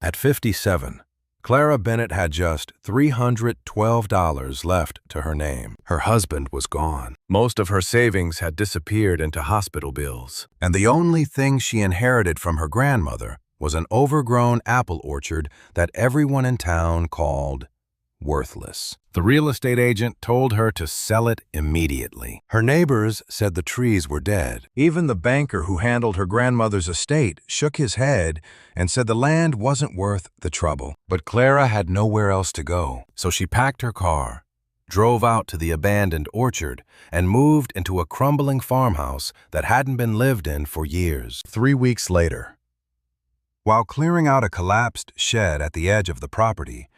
At 57, Clara Bennett had just $312 left to her name. Her husband was gone. Most of her savings had disappeared into hospital bills, and the only thing she inherited from her grandmother was an overgrown apple orchard that everyone in town called worthless. The real estate agent told her to sell it immediately. Her neighbors said the trees were dead. Even the banker who handled her grandmother's estate shook his head and said the land wasn't worth the trouble. But Clara had nowhere else to go, so she packed her car, drove out to the abandoned orchard, and moved into a crumbling farmhouse that hadn't been lived in for years. 3 weeks later, while clearing out a collapsed shed at the edge of the property,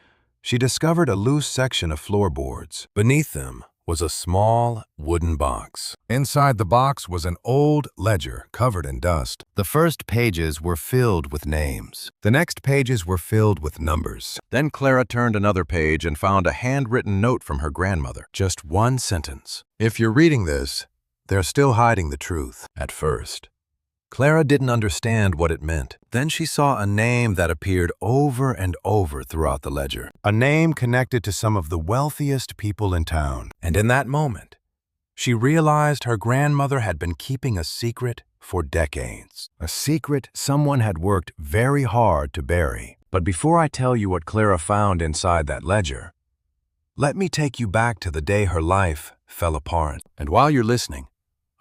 she discovered a loose section of floorboards. Beneath them was a small wooden box. Inside the box was an old ledger covered in dust. The first pages were filled with names. The next pages were filled with numbers. Then Clara turned another page and found a handwritten note from her grandmother. Just one sentence. If you're reading this, they're still hiding the truth. At first, Clara didn't understand what it meant. Then she saw a name that appeared over and over throughout the ledger. A name connected to some of the wealthiest people in town. And in that moment, she realized her grandmother had been keeping a secret for decades. A secret someone had worked very hard to bury. But before I tell you what Clara found inside that ledger, let me take you back to the day her life fell apart. And while you're listening,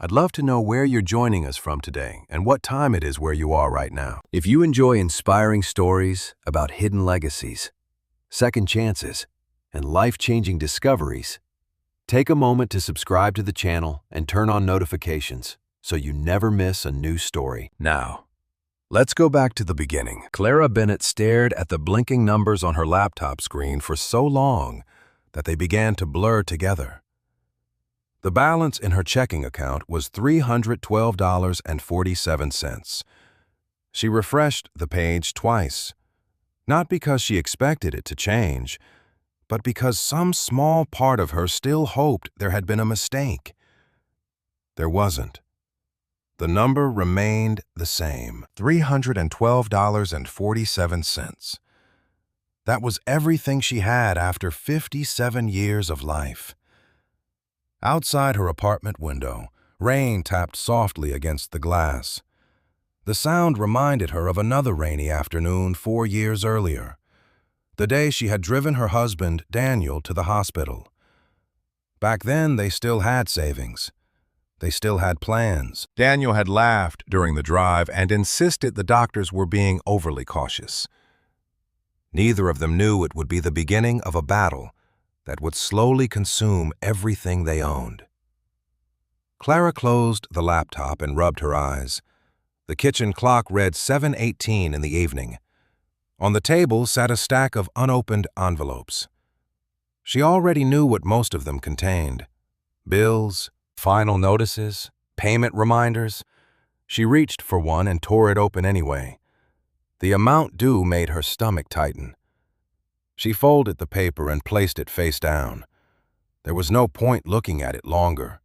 I'd love to know where you're joining us from today and what time it is where you are right now. If you enjoy inspiring stories about hidden legacies, second chances, and life-changing discoveries, take a moment to subscribe to the channel and turn on notifications so you never miss a new story. Now, let's go back to the beginning. Clara Bennett stared at the blinking numbers on her laptop screen for so long that they began to blur together. The balance in her checking account was $312.47. She refreshed the page twice, not because she expected it to change, but because some small part of her still hoped there had been a mistake. There wasn't. The number remained the same, $312.47. That was everything she had after 57 years of life. Outside her apartment window, rain tapped softly against the glass. The sound reminded her of another rainy afternoon 4 years earlier, the day she had driven her husband, Daniel, to the hospital. Back then, they still had savings. They still had plans. Daniel had laughed during the drive and insisted the doctors were being overly cautious. Neither of them knew it would be the beginning of a battle that would slowly consume everything they owned. Clara closed the laptop and rubbed her eyes. The kitchen clock read 7:18 in the evening. On the table sat a stack of unopened envelopes. She already knew what most of them contained: bills, final notices, payment reminders. She reached for one and tore it open anyway. The amount due made her stomach tighten. She folded the paper and placed it face down. There was no point looking at it longer.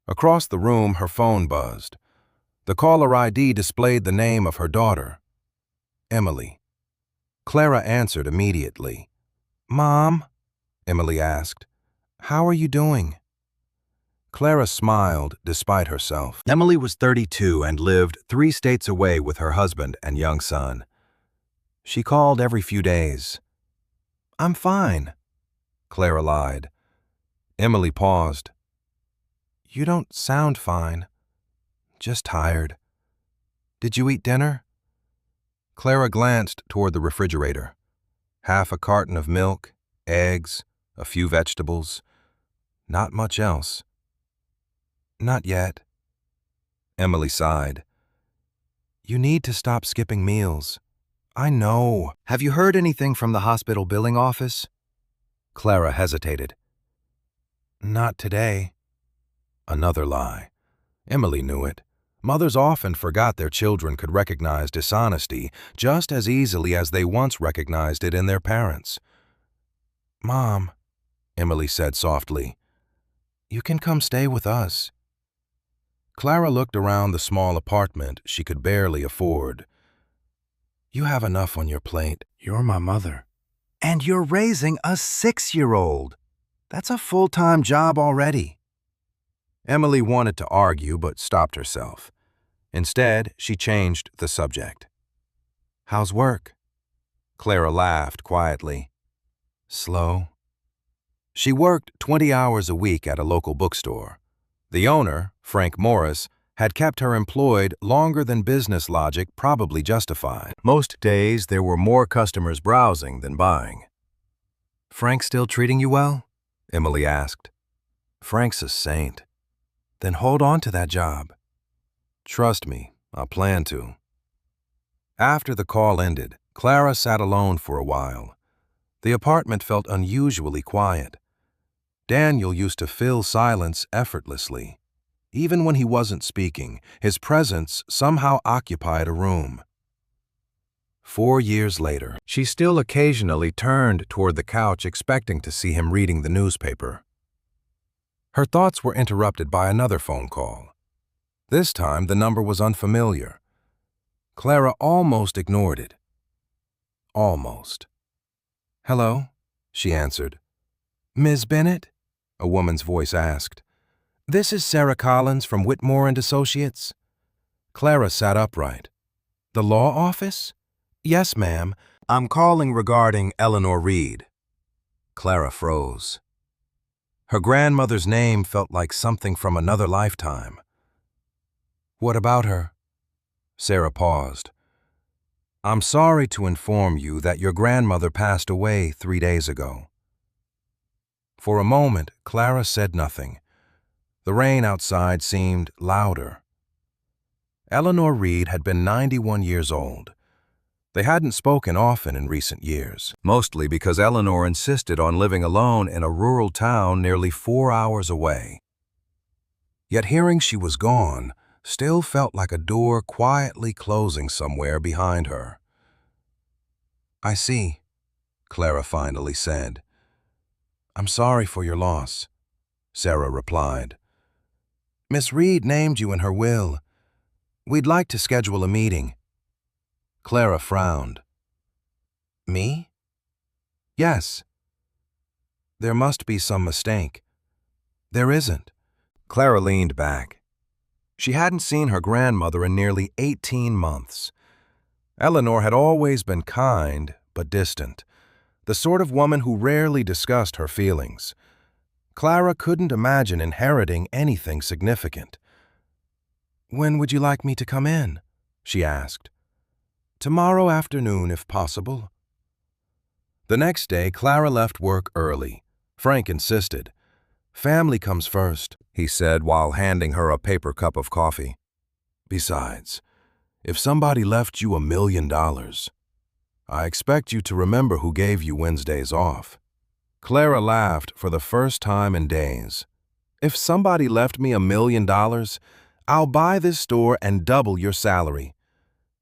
Across the room, her phone buzzed. The caller ID displayed the name of her daughter, Emily. Clara answered immediately. "Mom," Emily asked, "how are you doing?" Clara smiled despite herself. Emily was 32 and lived 3 states away with her husband and young son. She called every few days. "I'm fine," Clara lied. Emily paused. "You don't sound fine. Just tired. Did you eat dinner?" Clara glanced toward the refrigerator. Half a carton of milk, eggs, a few vegetables. Not much else. "Not yet." Emily sighed. "You need to stop skipping meals." "I know. Have you heard anything from the hospital billing office?" Clara hesitated. "Not today." Another lie. Emily knew it. Mothers often forgot their children could recognize dishonesty just as easily as they once recognized it in their parents. "Mom," Emily said softly, "you can come stay with us." Clara looked around the small apartment she could barely afford. You have enough on your plate. You're my mother. And you're raising a 6-year-old. That's a full-time job already. Emily wanted to argue but stopped herself. Instead, she changed the subject. How's work? Clara laughed quietly. Slow. She worked 20 hours a week at a local bookstore. The owner, Frank Morris, had kept her employed longer than business logic probably justified. Most days, there were more customers browsing than buying. Frank still treating you well? Emily asked. Frank's a saint. Then hold on to that job. Trust me, I plan to. After the call ended, Clara sat alone for a while. The apartment felt unusually quiet. Daniel used to fill silence effortlessly. Even when he wasn't speaking, his presence somehow occupied a room. 4 years later, she still occasionally turned toward the couch expecting to see him reading the newspaper. Her thoughts were interrupted by another phone call. This time, the number was unfamiliar. Clara almost ignored it. Almost. Hello, she answered. Ms. Bennett? A woman's voice asked. This is Sarah Collins from Whitmore and Associates. Clara sat upright. The law office? Yes, ma'am. I'm calling regarding Eleanor Reed. Clara froze. Her grandmother's name felt like something from another lifetime. What about her? Sarah paused. I'm sorry to inform you that your grandmother passed away 3 days ago. For a moment, Clara said nothing. The rain outside seemed louder. Eleanor Reed had been 91 years old. They hadn't spoken often in recent years, mostly because Eleanor insisted on living alone in a rural town nearly 4 hours away. Yet hearing she was gone still felt like a door quietly closing somewhere behind her. I see, Clara finally said. I'm sorry for your loss, Sarah replied. Miss Reed named you in her will. We'd like to schedule a meeting. Clara frowned. Me? Yes. There must be some mistake. There isn't. Clara leaned back. She hadn't seen her grandmother in nearly 18 months. Eleanor had always been kind but distant, the sort of woman who rarely discussed her feelings. Clara couldn't imagine inheriting anything significant. When would you like me to come in? She asked. Tomorrow afternoon, if possible. The next day, Clara left work early. Frank insisted. Family comes first, he said while handing her a paper cup of coffee. Besides, if somebody left you $1 million, I expect you to remember who gave you Wednesdays off. Clara laughed for the first time in days. If somebody left me $1 million, I'll buy this store and double your salary.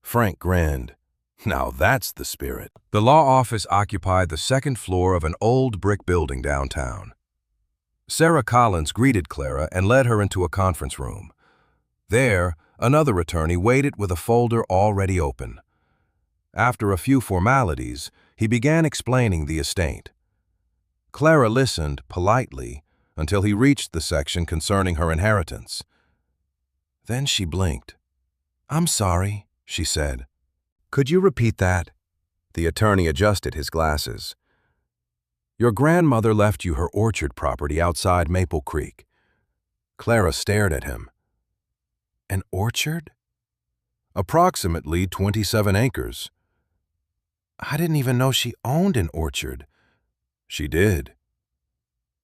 Frank grinned. Now that's the spirit. The law office occupied the second floor of an old brick building downtown. Sarah Collins greeted Clara and led her into a conference room. There, another attorney waited with a folder already open. After a few formalities, he began explaining the estate. Clara listened politely until he reached the section concerning her inheritance. Then she blinked. I'm sorry, she said. Could you repeat that? The attorney adjusted his glasses. Your grandmother left you her orchard property outside Maple Creek. Clara stared at him. An orchard? Approximately 27 acres. I didn't even know she owned an orchard. She did.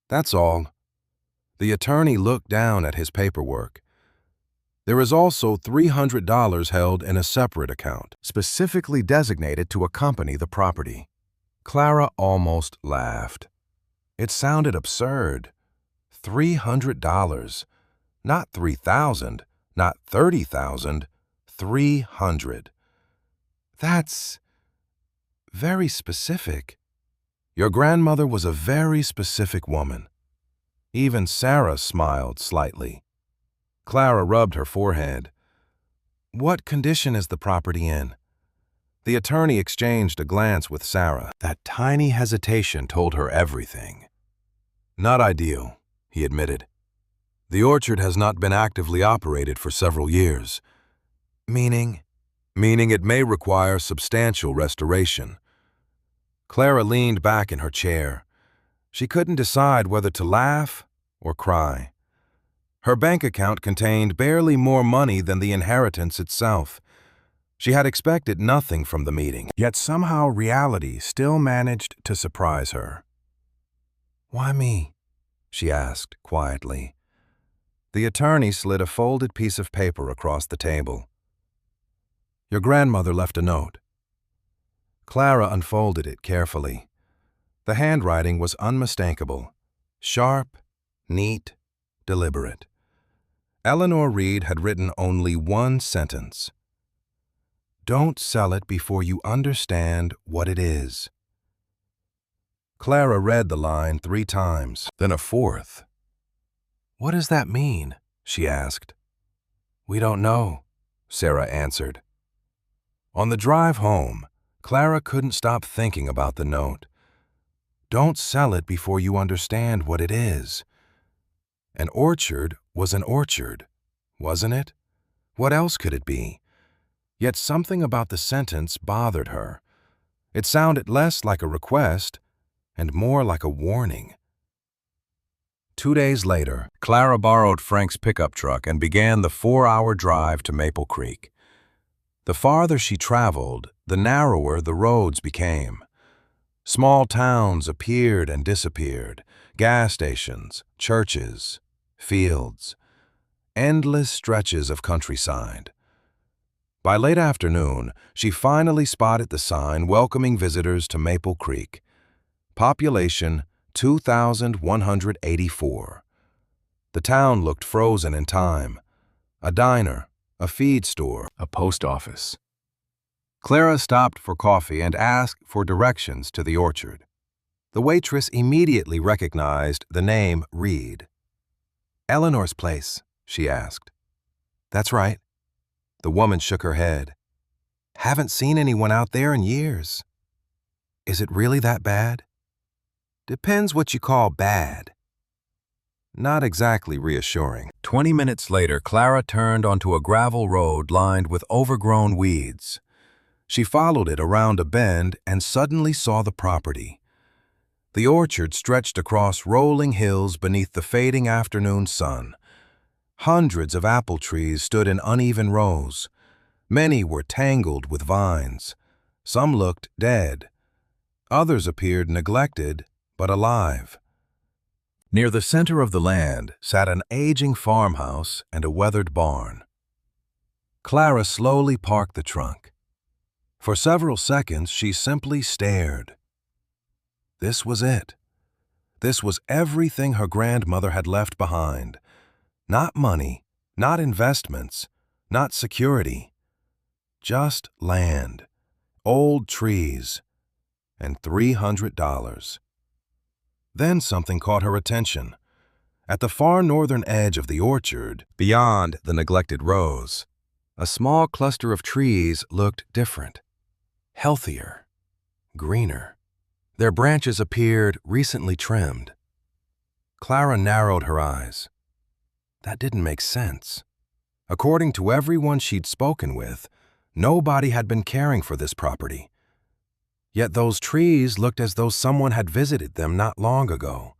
That's all. The attorney looked down at his paperwork. There is also $300 held in a separate account, specifically designated to accompany the property. Clara almost laughed. It sounded absurd. $300. Not $3,000, not $30,000, $300. That's very specific. Your grandmother was a very specific woman. Even Sarah smiled slightly. Clara rubbed her forehead. What condition is the property in? The attorney exchanged a glance with Sarah. That tiny hesitation told her everything. Not ideal, he admitted. The orchard has not been actively operated for several years. Meaning? Meaning it may require substantial restoration. Clara leaned back in her chair. She couldn't decide whether to laugh or cry. Her bank account contained barely more money than the inheritance itself. She had expected nothing from the meeting, yet somehow reality still managed to surprise her. "Why me?" she asked quietly. The attorney slid a folded piece of paper across the table. "Your grandmother left a note." Clara unfolded it carefully. The handwriting was unmistakable, sharp, neat, deliberate. Eleanor Reed had written only one sentence. "Don't sell it before you understand what it is." Clara read the line 3 times, then a fourth. "What does that mean?" she asked. "We don't know," Sarah answered. On the drive home, Clara couldn't stop thinking about the note. Don't sell it before you understand what it is. An orchard was an orchard, wasn't it? What else could it be? Yet something about the sentence bothered her. It sounded less like a request and more like a warning. 2 days later, Clara borrowed Frank's pickup truck and began the 4-hour drive to Maple Creek. The farther she traveled, the narrower the roads became. Small towns appeared and disappeared, gas stations, churches, fields, endless stretches of countryside. By late afternoon, she finally spotted the sign welcoming visitors to Maple Creek. Population 2,184. The town looked frozen in time. A diner, a feed store, a post office. Clara stopped for coffee and asked for directions to the orchard. The waitress immediately recognized the name Reed. "Eleanor's place?" she asked. "That's right." The woman shook her head. "Haven't seen anyone out there in years." "Is it really that bad?" "Depends what you call bad." Not exactly reassuring. 20 minutes later, Clara turned onto a gravel road lined with overgrown weeds. She followed it around a bend and suddenly saw the property. The orchard stretched across rolling hills beneath the fading afternoon sun. Hundreds of apple trees stood in uneven rows. Many were tangled with vines. Some looked dead. Others appeared neglected but alive. Near the center of the land sat an aging farmhouse and a weathered barn. Clara slowly parked the truck. For several seconds, she simply stared. This was it. This was everything her grandmother had left behind. Not money, not investments, not security. Just land, old trees, and $300. Then something caught her attention. At the far northern edge of the orchard, beyond the neglected rows, a small cluster of trees looked different. Healthier, greener. Their branches appeared recently trimmed. Clara narrowed her eyes. That didn't make sense. According to everyone she'd spoken with, nobody had been caring for this property. Yet those trees looked as though someone had visited them not long ago.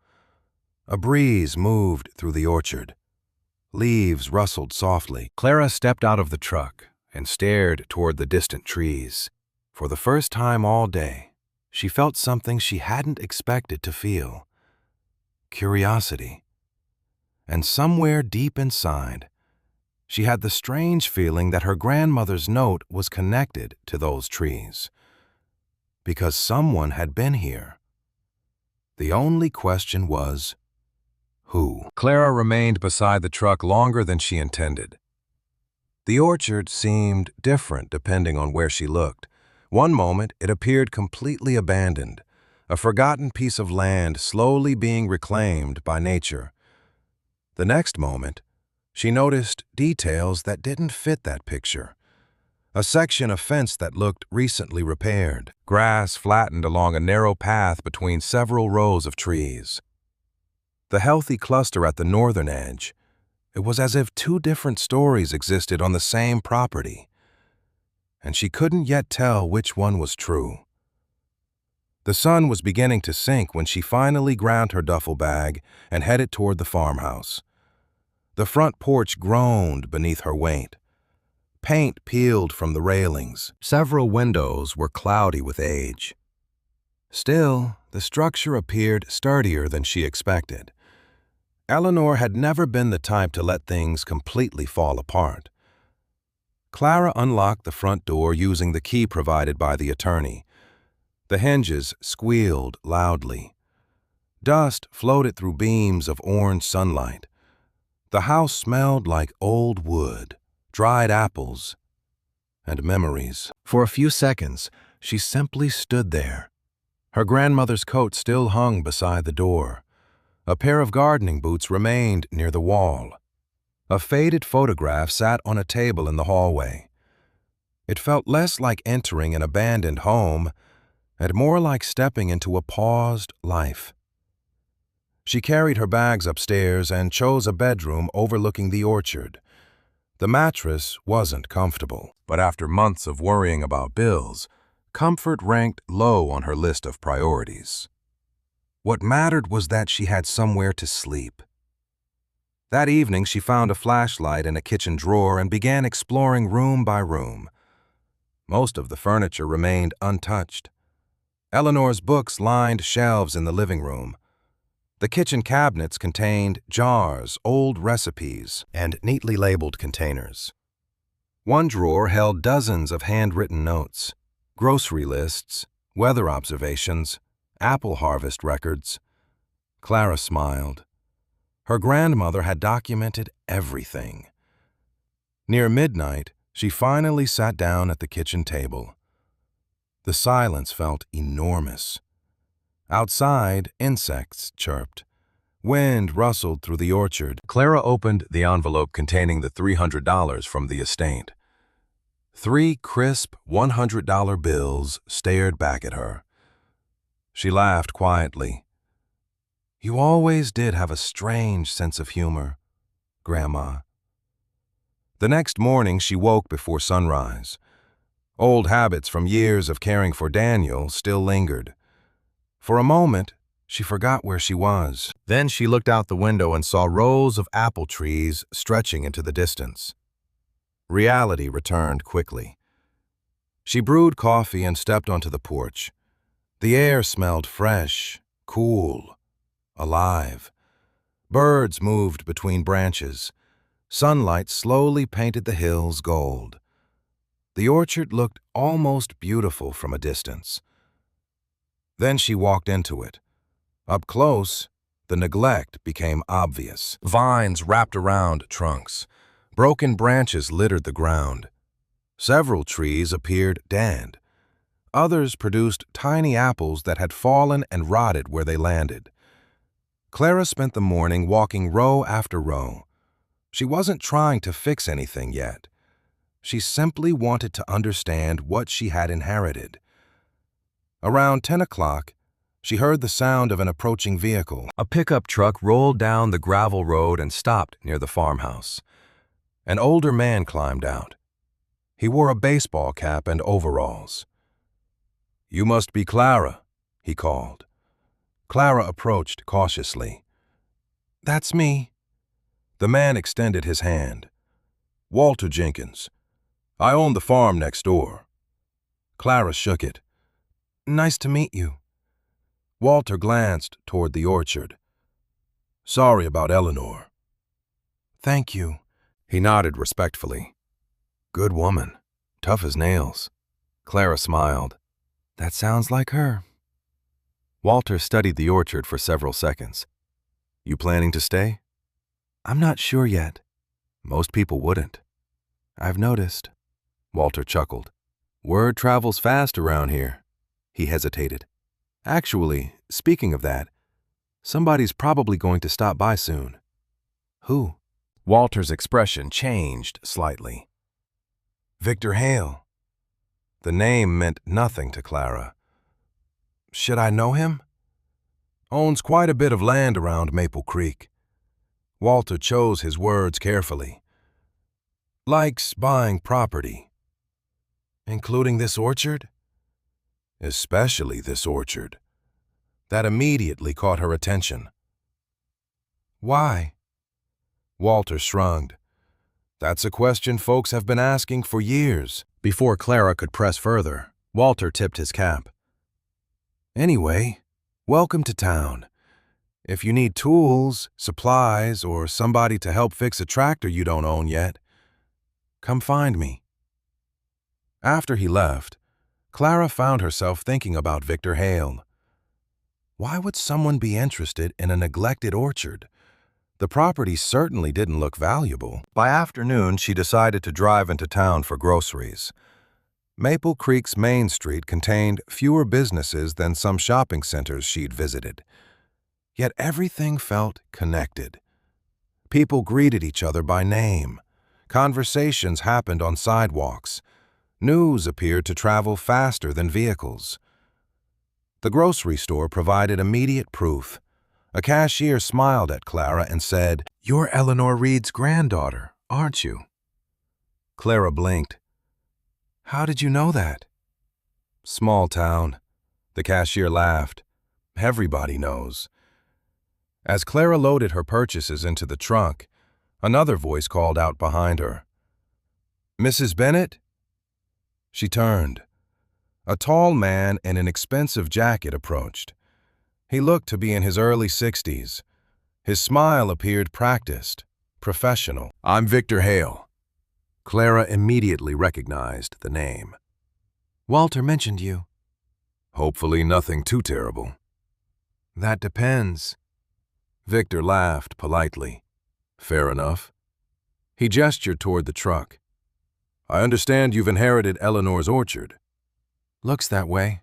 A breeze moved through the orchard. Leaves rustled softly. Clara stepped out of the truck and stared toward the distant trees. For the first time all day, she felt something she hadn't expected to feel. Curiosity. And somewhere deep inside, she had the strange feeling that her grandmother's note was connected to those trees. Because someone had been here. The only question was, who? Clara remained beside the truck longer than she intended. The orchard seemed different depending on where she looked. One moment, it appeared completely abandoned, a forgotten piece of land slowly being reclaimed by nature. The next moment, she noticed details that didn't fit that picture. A section of fence that looked recently repaired. Grass flattened along a narrow path between several rows of trees. The healthy cluster at the northern edge. It was as if two different stories existed on the same property, and she couldn't yet tell which one was true. The sun was beginning to sink when she finally grabbed her duffel bag and headed toward the farmhouse. The front porch groaned beneath her weight. Paint peeled from the railings. Several windows were cloudy with age. Still, the structure appeared sturdier than she expected. Eleanor had never been the type to let things completely fall apart. Clara unlocked the front door using the key provided by the attorney. The hinges squealed loudly. Dust floated through beams of orange sunlight. The house smelled like old wood, dried apples, and memories. For a few seconds, she simply stood there. Her grandmother's coat still hung beside the door. A pair of gardening boots remained near the wall. A faded photograph sat on a table in the hallway. It felt less like entering an abandoned home and more like stepping into a paused life. She carried her bags upstairs and chose a bedroom overlooking the orchard. The mattress wasn't comfortable, but after months of worrying about bills, comfort ranked low on her list of priorities. What mattered was that she had somewhere to sleep. That evening, she found a flashlight in a kitchen drawer and began exploring room by room. Most of the furniture remained untouched. Eleanor's books lined shelves in the living room. The kitchen cabinets contained jars, old recipes, and neatly labeled containers. One drawer held dozens of handwritten notes, grocery lists, weather observations, apple harvest records. Clara smiled. Her grandmother had documented everything. Near midnight, she finally sat down at the kitchen table. The silence felt enormous. Outside, insects chirped. Wind rustled through the orchard. Clara opened the envelope containing the $300 from the estate. 3 crisp $100 bills stared back at her. She laughed quietly. "You always did have a strange sense of humor, Grandma." The next morning, she woke before sunrise. Old habits from years of caring for Daniel still lingered. For a moment, she forgot where she was. Then she looked out the window and saw rows of apple trees stretching into the distance. Reality returned quickly. She brewed coffee and stepped onto the porch. The air smelled fresh, cool, alive. Birds moved between branches. Sunlight slowly painted the hills gold. The orchard looked almost beautiful from a distance. Then she walked into it. Up close, the neglect became obvious. Vines wrapped around trunks. Broken branches littered the ground. Several trees appeared dead. Others produced tiny apples that had fallen and rotted where they landed. Clara spent the morning walking row after row. She wasn't trying to fix anything yet. She simply wanted to understand what she had inherited. Around 10 o'clock, she heard the sound of an approaching vehicle. A pickup truck rolled down the gravel road and stopped near the farmhouse. An older man climbed out. He wore a baseball cap and overalls. "You must be Clara," he called. Clara approached cautiously. "That's me." The man extended his hand. "Walter Jenkins. I own the farm next door." Clara shook it. "Nice to meet you." Walter glanced toward the orchard. "Sorry about Eleanor." "Thank you." He nodded respectfully. "Good woman. Tough as nails." Clara smiled. "That sounds like her." Walter studied the orchard for several seconds. "You planning to stay?" "I'm not sure yet." "Most people wouldn't." "I've noticed." Walter chuckled. "Word travels fast around here." He hesitated. "Actually, speaking of that, somebody's probably going to stop by soon." "Who?" Walter's expression changed slightly. "Victor Hale. The name meant nothing to Clara. Should I know him? Owns quite a bit of land around Maple Creek. Walter chose his words carefully. Likes buying property. Including this orchard? Especially this orchard. That immediately caught her attention. Why? Walter shrugged. That's a question folks have been asking for years. Before Clara could press further, Walter tipped his cap. Anyway, welcome to town. If you need tools, supplies, or somebody to help fix a tractor you don't own yet, come find me. After he left, Clara found herself thinking about Victor Hale. Why would someone be interested in a neglected orchard? The property certainly didn't look valuable. By afternoon, she decided to drive into town for groceries. Maple Creek's Main Street contained fewer businesses than some shopping centers she'd visited. Yet everything felt connected. People greeted each other by name. Conversations happened on sidewalks. News appeared to travel faster than vehicles. The grocery store provided immediate proof. A cashier smiled at Clara and said, "You're Eleanor Reed's granddaughter, aren't you?" Clara blinked. "How did you know that?" "Small town." The cashier laughed. "Everybody knows." As Clara loaded her purchases into the trunk, another voice called out behind her. "Mrs. Bennett?" She turned. A tall man in an expensive jacket approached. He looked to be in his early 60s. His smile appeared practiced, professional. "I'm Victor Hale." Clara immediately recognized the name. "Walter mentioned you." "Hopefully nothing too terrible." "That depends." Victor laughed politely. "Fair enough." He gestured toward the truck. "I understand you've inherited Eleanor's orchard." "Looks that way."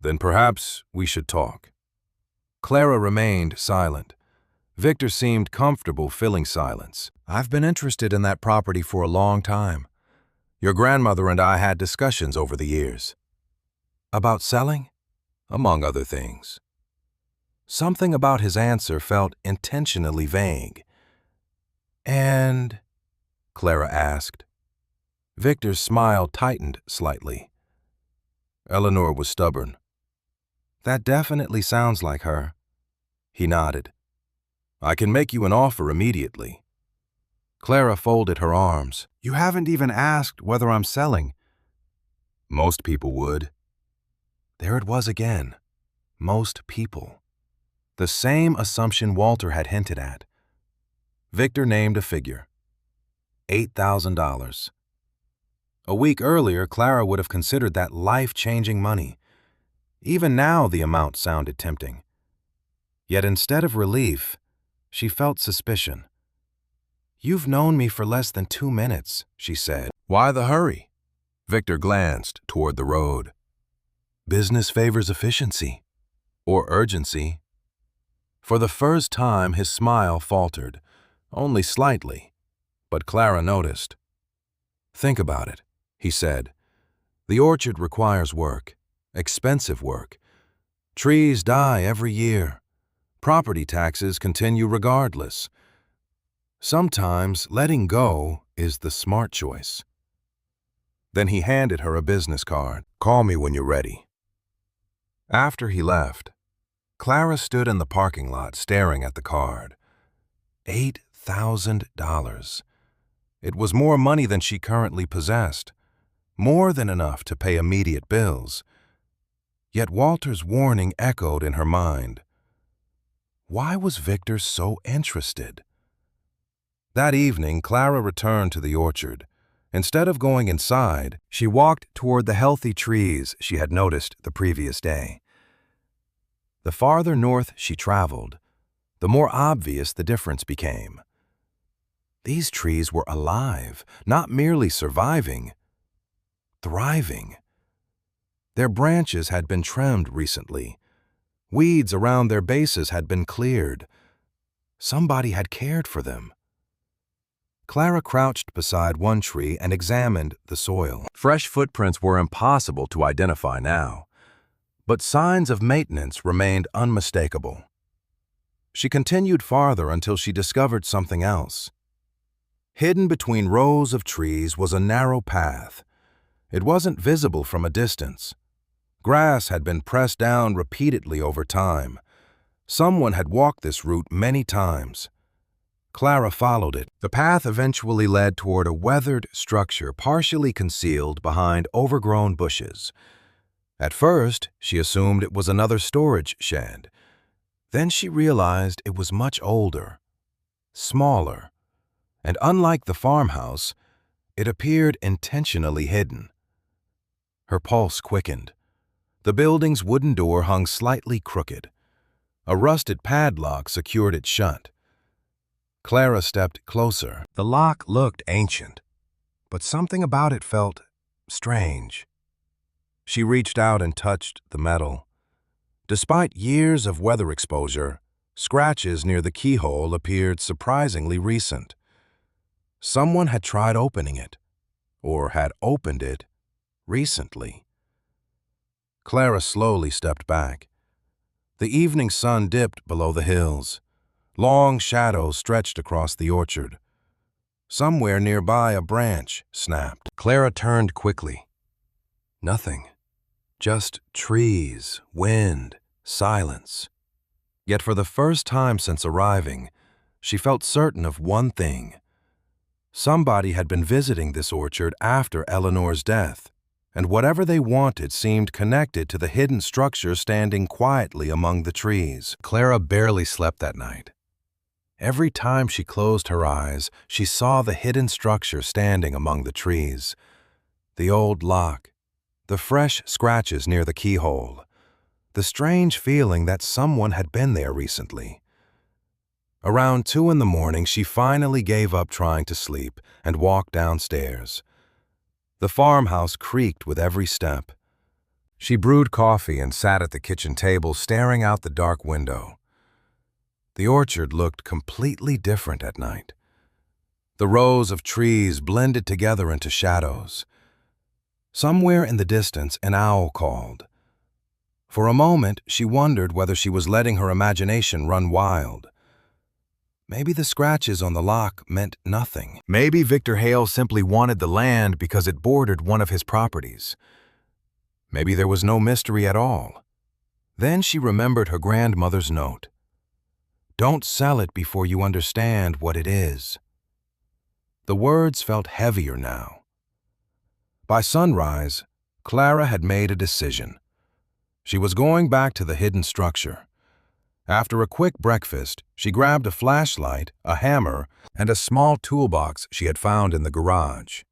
"Then perhaps we should talk." Clara remained silent. Victor seemed comfortable filling silence. "I've been interested in that property for a long time. Your grandmother and I had discussions over the years." "About selling?" "Among other things." Something about his answer felt intentionally vague. "And?" Clara asked. Victor's smile tightened slightly. Eleanor was stubborn. "That definitely sounds like her." He nodded. "I can make you an offer immediately." Clara folded her arms. "You haven't even asked whether I'm selling." "Most people would." There it was again. Most people. The same assumption Walter had hinted at. Victor named a figure. $8,000. A week earlier, Clara would have considered that life-changing money. Even now, the amount sounded tempting. Yet instead of relief, she felt suspicion. "You've known me for less than 2 minutes," she said. "Why the hurry?" Victor glanced toward the road. Business favors efficiency. Or urgency. For the first time, his smile faltered, only slightly, but Clara noticed. "Think about it," he said. "The orchard requires work, expensive work. Trees die every year. Property taxes continue regardless. Sometimes letting go is the smart choice." Then he handed her a business card. "Call me when you're ready." After he left, Clara stood in the parking lot staring at the card. $8,000. It was more money than she currently possessed, more than enough to pay immediate bills. Yet Walter's warning echoed in her mind. Why was Victor so interested? That evening, Clara returned to the orchard. Instead of going inside, she walked toward the healthy trees she had noticed the previous day. The farther north she traveled, the more obvious the difference became. These trees were alive, not merely surviving, thriving. Their branches had been trimmed recently. Weeds around their bases had been cleared. Somebody had cared for them. Clara crouched beside one tree and examined the soil. Fresh footprints were impossible to identify now, But signs of maintenance remained unmistakable. She continued farther until she discovered something else. Hidden between rows of trees was a narrow path. It wasn't visible from a distance. Grass had been pressed down repeatedly over time. Someone had walked this route many times. Clara followed it. The path eventually led toward a weathered structure partially concealed behind overgrown bushes. At first, she assumed it was another storage shed. Then she realized it was much older, smaller, and unlike the farmhouse, it appeared intentionally hidden. Her pulse quickened. The building's wooden door hung slightly crooked. A rusted padlock secured it shut. Clara stepped closer. The lock looked ancient, but something about it felt strange. She reached out and touched the metal. Despite years of weather exposure, scratches near the keyhole appeared surprisingly recent. Someone had tried opening it, or had opened it recently. Clara slowly stepped back. The evening sun dipped below the hills. Long shadows stretched across the orchard. Somewhere nearby, a branch snapped. Clara turned quickly. Nothing. Just trees, wind, silence. Yet for the first time since arriving, she felt certain of one thing. Somebody had been visiting this orchard after Eleanor's death, and whatever they wanted seemed connected to the hidden structure standing quietly among the trees. Clara barely slept that night. Every time she closed her eyes, she saw the hidden structure standing among the trees. The old lock, the fresh scratches near the keyhole, the strange feeling that someone had been there recently. Around 2 in the morning, she finally gave up trying to sleep and walked downstairs. The farmhouse creaked with every step. She brewed coffee and sat at the kitchen table, staring out the dark window. The orchard looked completely different at night. The rows of trees blended together into shadows. Somewhere in the distance, an owl called. For a moment, she wondered whether she was letting her imagination run wild. Maybe the scratches on the lock meant nothing. Maybe Victor Hale simply wanted the land because it bordered one of his properties. Maybe there was no mystery at all. Then she remembered her grandmother's note. Don't sell it before you understand what it is. The words felt heavier now. By sunrise, Clara had made a decision. She was going back to the hidden structure. After a quick breakfast, she grabbed a flashlight, a hammer, and a small toolbox she had found in the garage.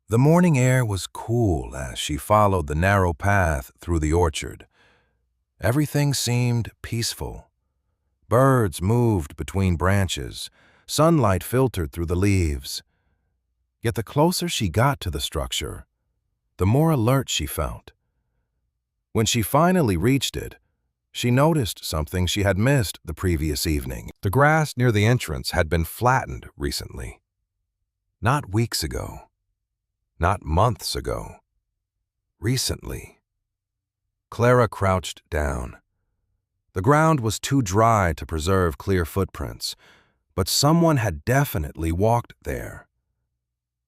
The morning air was cool as she followed the narrow path through the orchard. Everything seemed peaceful. Birds moved between branches. Sunlight filtered through the leaves. Yet the closer she got to the structure, the more alert she felt. When she finally reached it, she noticed something she had missed the previous evening. The grass near the entrance had been flattened recently. Not weeks ago. Not months ago. Recently. Clara crouched down. The ground was too dry to preserve clear footprints, but someone had definitely walked there.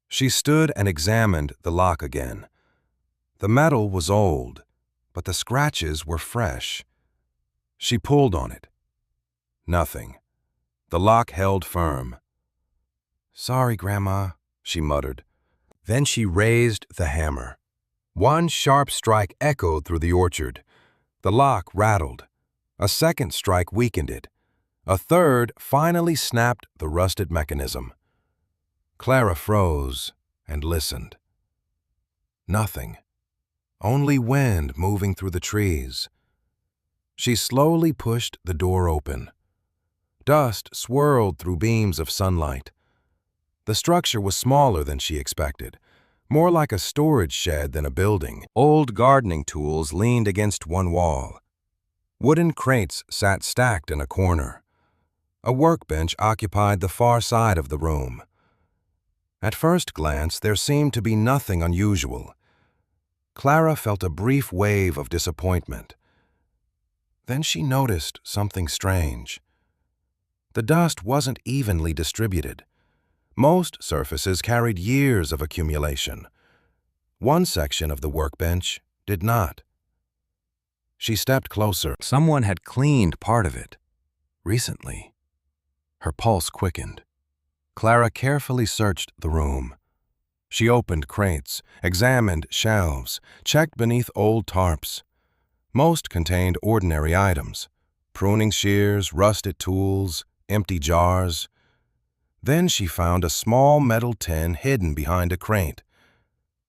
She stood and examined the lock again. The metal was old, but the scratches were fresh. She pulled on it. Nothing. The lock held firm. "Sorry, Grandma," she muttered. Then she raised the hammer. One sharp strike echoed through the orchard. The lock rattled. A second strike weakened it. A third finally snapped the rusted mechanism. Clara froze and listened. Nothing. Only wind moving through the trees. She slowly pushed the door open. Dust swirled through beams of sunlight. The structure was smaller than she expected, more like a storage shed than a building. Old gardening tools leaned against one wall. Wooden crates sat stacked in a corner. A workbench occupied the far side of the room. At first glance, there seemed to be nothing unusual. Clara felt a brief wave of disappointment. Then she noticed something strange. The dust wasn't evenly distributed. Most surfaces carried years of accumulation. One section of the workbench did not. She stepped closer. Someone had cleaned part of it recently. Her pulse quickened. Clara carefully searched the room. She opened crates, examined shelves, checked beneath old tarps. Most contained ordinary items: pruning shears, rusted tools, empty jars. Then she found a small metal tin hidden behind a crate.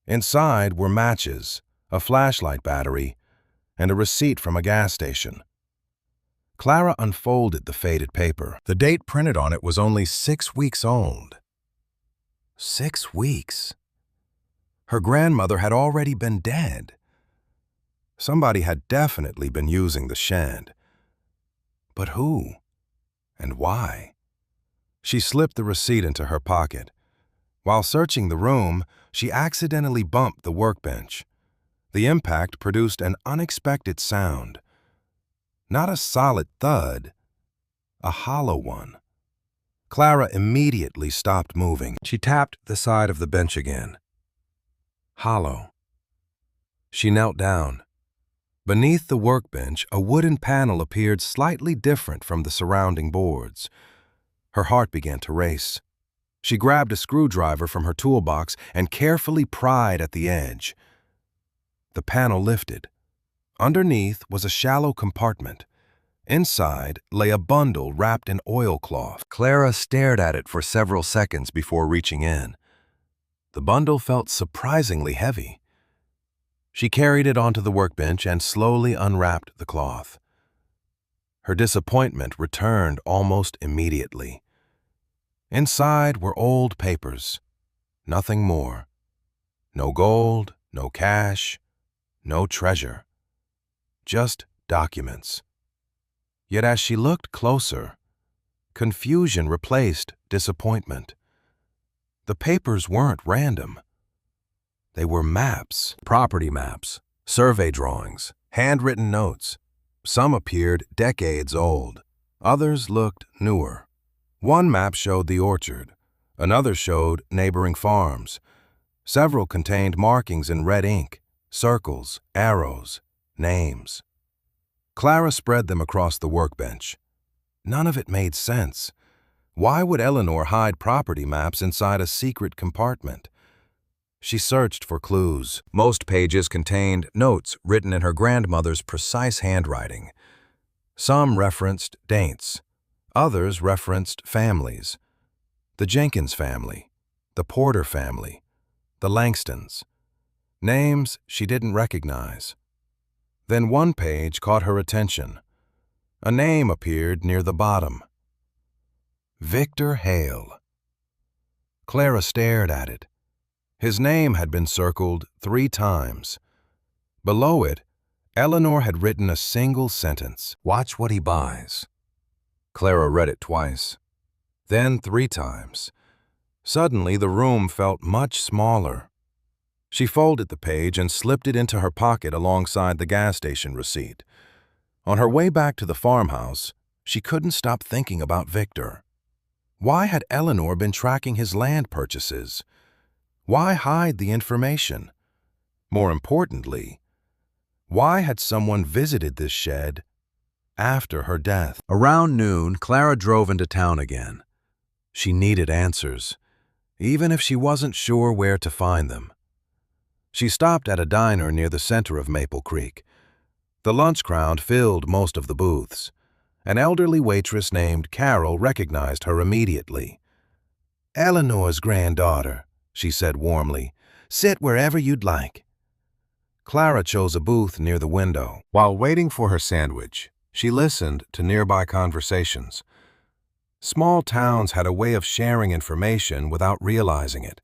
Inside were matches, a flashlight battery, and a receipt from a gas station. Clara unfolded the faded paper. The date printed on it was only 6 weeks old. 6 weeks. Her grandmother had already been dead. Somebody had definitely been using the shed. But who? And why? She slipped the receipt into her pocket. While searching the room, she accidentally bumped the workbench. The impact produced an unexpected sound. Not a solid thud, a hollow one. Clara immediately stopped moving. She tapped the side of the bench again. Hollow. She knelt down. Beneath the workbench, a wooden panel appeared slightly different from the surrounding boards. Her heart began to race. She grabbed a screwdriver from her toolbox and carefully pried at the edge. The panel lifted. Underneath was a shallow compartment. Inside lay a bundle wrapped in oilcloth. Clara stared at it for several seconds before reaching in. The bundle felt surprisingly heavy. She carried it onto the workbench and slowly unwrapped the cloth. Her disappointment returned almost immediately. Inside were old papers. Nothing more. No gold, no cash, no treasure. Just documents. Yet as she looked closer, confusion replaced disappointment. The papers weren't random. They were maps, property maps, survey drawings, handwritten notes. Some appeared decades old. Others looked newer. One map showed the orchard. Another showed neighboring farms. Several contained markings in red ink, circles, arrows, names. Clara spread them across the workbench. None of it made sense. Why would Eleanor hide property maps inside a secret compartment? She searched for clues. Most pages contained notes written in her grandmother's precise handwriting. Some referenced dates. Others referenced families. The Jenkins family, the Porter family, the Langstons. Names she didn't recognize. Then one page caught her attention. A name appeared near the bottom. Victor Hale. Clara stared at it. His name had been circled 3 times. Below it, Eleanor had written a single sentence. Watch what he buys. Clara read it twice, then 3 times. Suddenly, the room felt much smaller. She folded the page and slipped it into her pocket alongside the gas station receipt. On her way back to the farmhouse, she couldn't stop thinking about Victor. Why had Eleanor been tracking his land purchases? Why hide the information? More importantly, why had someone visited this shed after her death? Around noon, Clara drove into town again. She needed answers, even if she wasn't sure where to find them. She stopped at a diner near the center of Maple Creek. The lunch crowd filled most of the booths. An elderly waitress named Carol recognized her immediately. "Eleanor's granddaughter," she said warmly. "Sit wherever you'd like." Clara chose a booth near the window. While waiting for her sandwich, she listened to nearby conversations. Small towns had a way of sharing information without realizing it.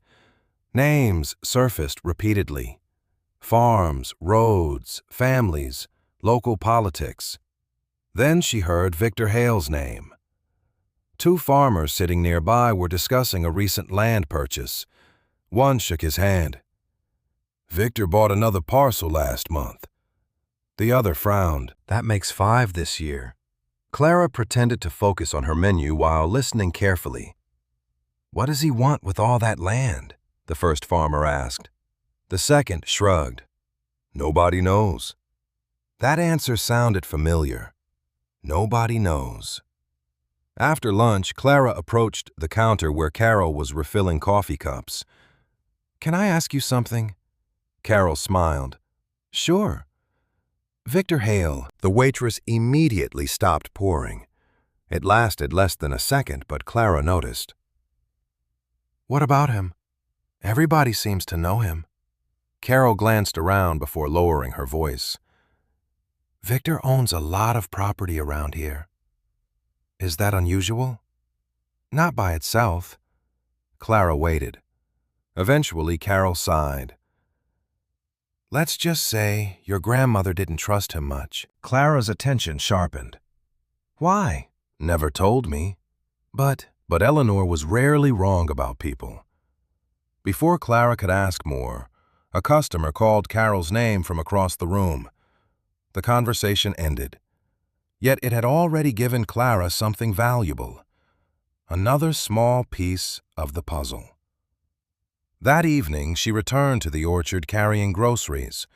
Names surfaced repeatedly. Farms, roads, families, local politics. Then she heard Victor Hale's name. Two farmers sitting nearby were discussing a recent land purchase. One shook his hand. "Victor bought another parcel last month." The other frowned. That makes 5 this year. Clara pretended to focus on her menu while listening carefully. "What does he want with all that land?" the first farmer asked. The second shrugged. "Nobody knows." That answer sounded familiar. Nobody knows. After lunch, Clara approached the counter where Carol was refilling coffee cups. "Can I ask you something?" Carol smiled. "Sure." "Victor Hale." The waitress immediately stopped pouring. It lasted less than a second, but Clara noticed. "What about him? Everybody seems to know him." Carol glanced around before lowering her voice. "Victor owns a lot of property around here." "Is that unusual?" "Not by itself." Clara waited. Eventually, Carol sighed. "Let's just say your grandmother didn't trust him much." Clara's attention sharpened. "Why?" "Never told me." But Eleanor was rarely wrong about people. Before Clara could ask more, a customer called Carol's name from across the room. The conversation ended. Yet it had already given Clara something valuable. Another small piece of the puzzle. That evening, she returned to the orchard carrying groceries.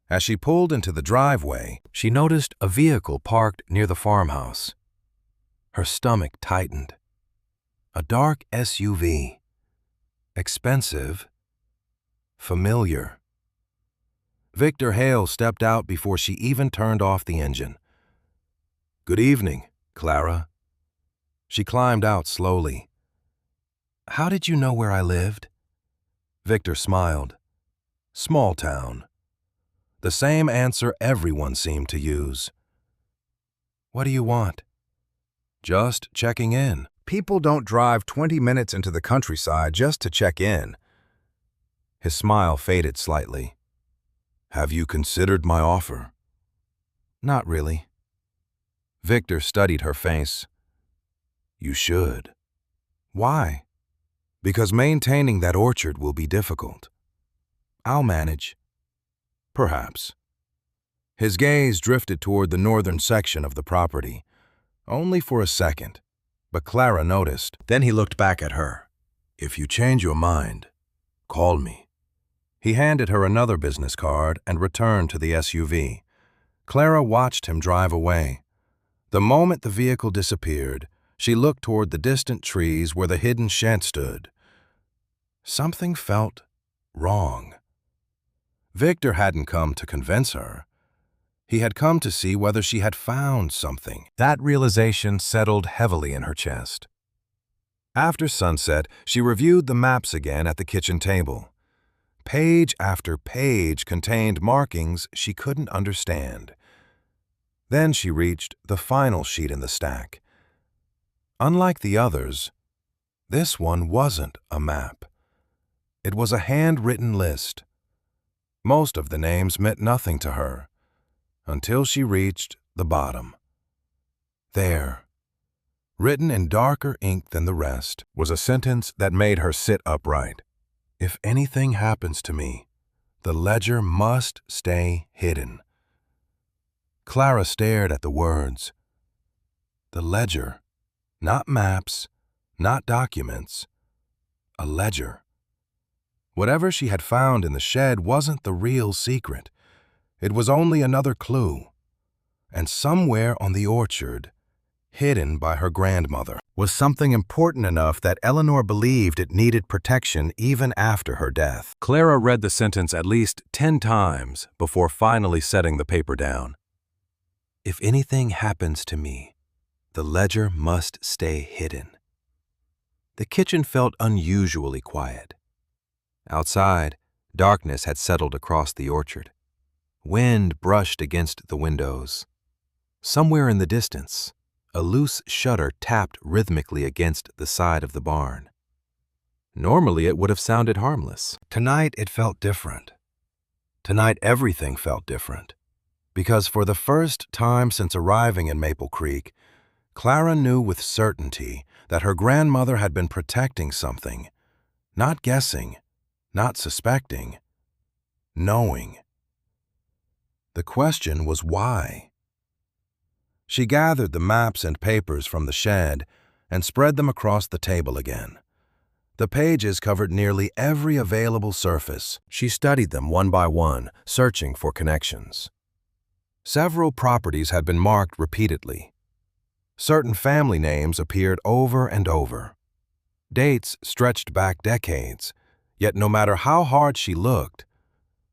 As she pulled into the driveway, she noticed a vehicle parked near the farmhouse. Her stomach tightened. A dark SUV. Expensive. Familiar. Victor Hale stepped out before she even turned off the engine. "Good evening, Clara." She climbed out slowly. "How did you know where I lived?" Victor smiled. "Small town." The same answer everyone seemed to use. "What do you want?" "Just checking in." People don't drive 20 minutes into the countryside just to check in. His smile faded slightly. "Have you considered my offer?" "Not really." Victor studied her face. "You should." "Why?" "Because maintaining that orchard will be difficult." "I'll manage." "Perhaps." His gaze drifted toward the northern section of the property. Only for a second, but Clara noticed. Then he looked back at her. "If you change your mind, call me." He handed her another business card and returned to the SUV. Clara watched him drive away. The moment the vehicle disappeared, she looked toward the distant trees where the hidden shed stood. Something felt wrong. Victor hadn't come to convince her. He had come to see whether she had found something. That realization settled heavily in her chest. After sunset, she reviewed the maps again at the kitchen table. Page after page contained markings she couldn't understand. Then she reached the final sheet in the stack. Unlike the others, this one wasn't a map. It was a handwritten list. Most of the names meant nothing to her, until she reached the bottom. There, written in darker ink than the rest, was a sentence that made her sit upright. "If anything happens to me, the ledger must stay hidden." Clara stared at the words. The ledger, not maps, not documents, a ledger. Whatever she had found in the shed wasn't the real secret. It was only another clue. And somewhere on the orchard, hidden by her grandmother, was something important enough that Eleanor believed it needed protection even after her death. Clara read the sentence at least 10 times before finally setting the paper down. "If anything happens to me, the ledger must stay hidden." The kitchen felt unusually quiet. Outside, darkness had settled across the orchard. Wind brushed against the windows. Somewhere in the distance, a loose shutter tapped rhythmically against the side of the barn. Normally, it would have sounded harmless. Tonight, it felt different. Tonight, everything felt different. Because for the first time since arriving in Maple Creek, Clara knew with certainty that her grandmother had been protecting something, not guessing, not suspecting, knowing. The question was why. She gathered the maps and papers from the shed and spread them across the table again. The pages covered nearly every available surface. She studied them one by one, searching for connections. Several properties had been marked repeatedly. Certain family names appeared over and over. Dates stretched back decades, yet no matter how hard she looked,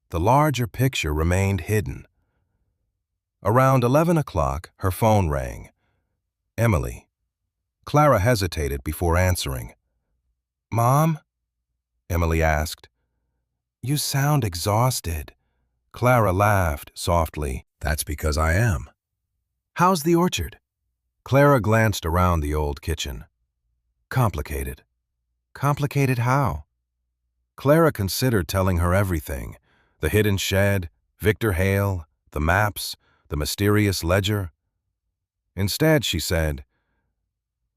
the larger picture remained hidden. Around 11 o'clock, her phone rang. Emily. Clara hesitated before answering. "Mom?" Emily asked. "You sound exhausted." Clara laughed softly. "That's because I am." "How's the orchard?" Clara glanced around the old kitchen. "Complicated." "Complicated how?" Clara considered telling her everything: the hidden shed, Victor Hale, the maps, the mysterious ledger. Instead, she said,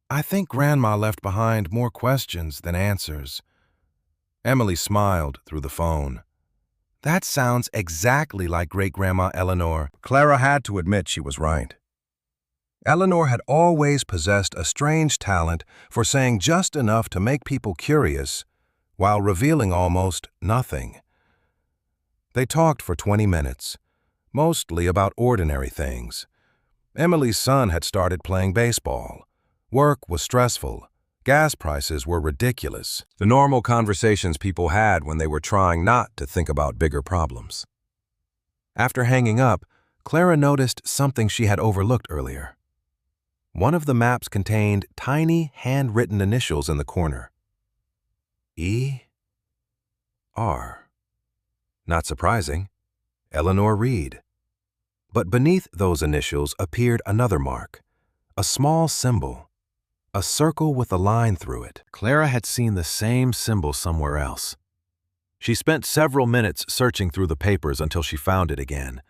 "I think Grandma left behind more questions than answers." Emily smiled through the phone. "That sounds exactly like Great-Grandma Eleanor." Clara had to admit she was right. Eleanor had always possessed a strange talent for saying just enough to make people curious while revealing almost nothing. They talked for 20 minutes, mostly about ordinary things. Emily's son had started playing baseball. Work was stressful. Gas prices were ridiculous. The normal conversations people had when they were trying not to think about bigger problems. After hanging up, Clara noticed something she had overlooked earlier. One of the maps contained tiny, handwritten initials in the corner. E.R. Not surprising. Eleanor Reed. But beneath those initials appeared another mark, a small symbol, a circle with a line through it. Clara had seen the same symbol somewhere else. She spent several minutes searching through the papers until she found it again.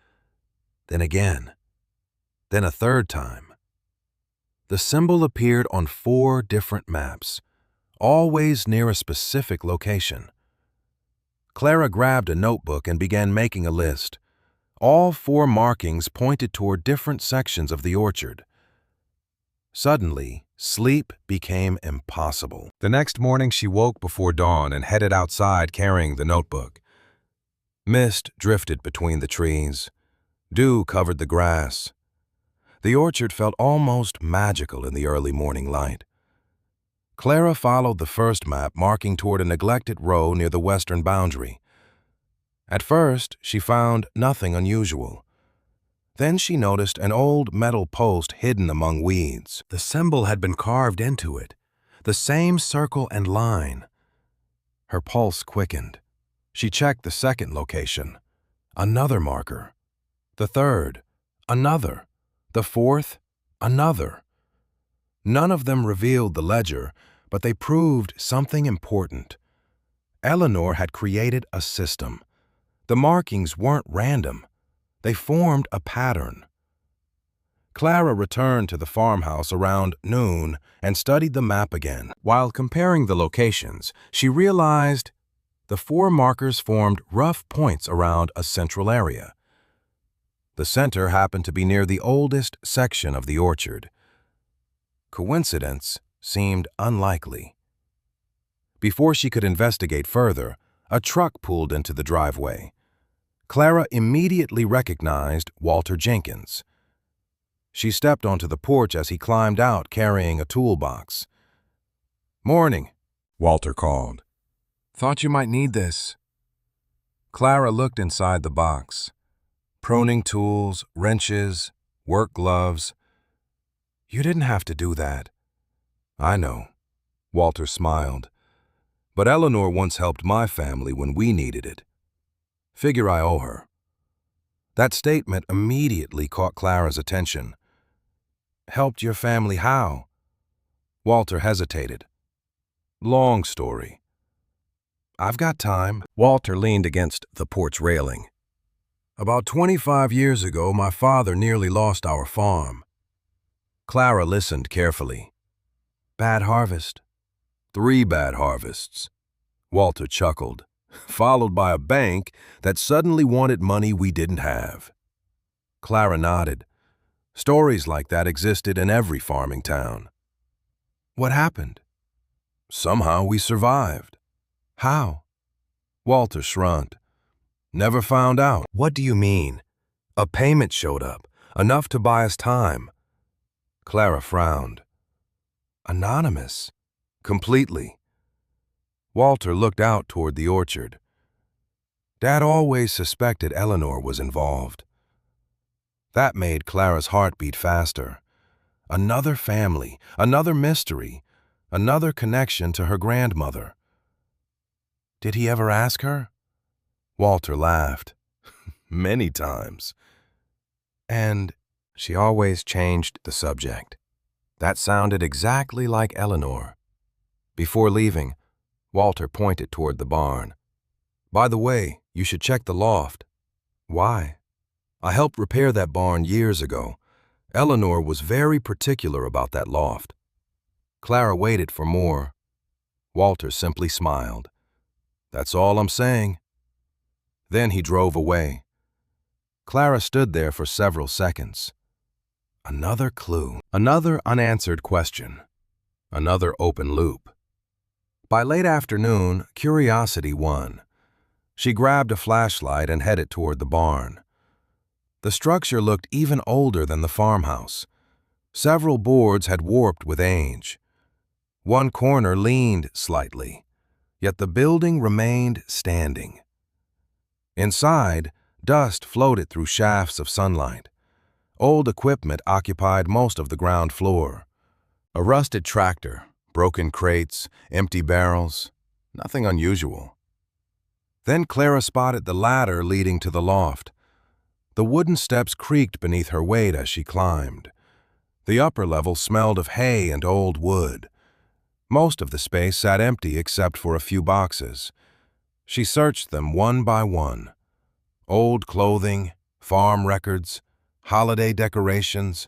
Then again. Then a third time. The symbol appeared on 4 different maps, always near a specific location. Clara grabbed a notebook and began making a list. All 4 markings pointed toward different sections of the orchard. Suddenly, sleep became impossible. The next morning, she woke before dawn and headed outside carrying the notebook. Mist drifted between the trees. Dew covered the grass. The orchard felt almost magical in the early morning light. Clara followed the first map marking toward a neglected row near the western boundary. At first, she found nothing unusual. Then she noticed an old metal post hidden among weeds. The symbol had been carved into it, the same circle and line. Her pulse quickened. She checked the second location. Another marker. The third. Another. The fourth. Another. None of them revealed the ledger, but they proved something important. Eleanor had created a system. The markings weren't random. They formed a pattern. Clara returned to the farmhouse around noon and studied the map again. While comparing the locations, she realized the 4 markers formed rough points around a central area. The center happened to be near the oldest section of the orchard. Coincidence seemed unlikely. Before she could investigate further, a truck pulled into the driveway. Clara immediately recognized Walter Jenkins. She stepped onto the porch as he climbed out carrying a toolbox. "Morning," Walter called. "Thought you might need this." Clara looked inside the box. Pruning tools, wrenches, work gloves. "You didn't have to do that." "I know," Walter smiled. "But Eleanor once helped my family when we needed it. Figure I owe her." That statement immediately caught Clara's attention. "Helped your family how?" Walter hesitated. "Long story." "I've got time." Walter leaned against the porch railing. "About 25 years ago, my father nearly lost our farm." Clara listened carefully. Bad harvest. 3 bad harvests. Walter chuckled, followed by a bank that suddenly wanted money we didn't have. Clara nodded. Stories like that existed in every farming town. What happened? Somehow we survived. How? Walter shrugged. Never found out. What do you mean? A payment showed up, enough to buy us time. Clara frowned. Anonymous. Completely. Walter looked out toward the orchard. Dad always suspected Eleanor was involved. That made Clara's heart beat faster. Another family, another mystery, another connection to her grandmother. Did he ever ask her? Walter laughed. Many times. And she always changed the subject. That sounded exactly like Eleanor. Before leaving, Walter pointed toward the barn. By the way, you should check the loft. Why? I helped repair that barn years ago. Eleanor was very particular about that loft. Clara waited for more. Walter simply smiled. That's all I'm saying. Then he drove away. Clara stood there for several seconds. Another clue, another unanswered question, another open loop. By late afternoon, curiosity won. She grabbed a flashlight and headed toward the barn. The structure looked even older than the farmhouse. Several boards had warped with age. One corner leaned slightly, yet the building remained standing. Inside, dust floated through shafts of sunlight. Old equipment occupied most of the ground floor. A rusted tractor, broken crates, empty barrels, nothing unusual. Then Clara spotted the ladder leading to the loft. The wooden steps creaked beneath her weight as she climbed. The upper level smelled of hay and old wood. Most of the space sat empty except for a few boxes. She searched them one by one. Old clothing, farm records, holiday decorations,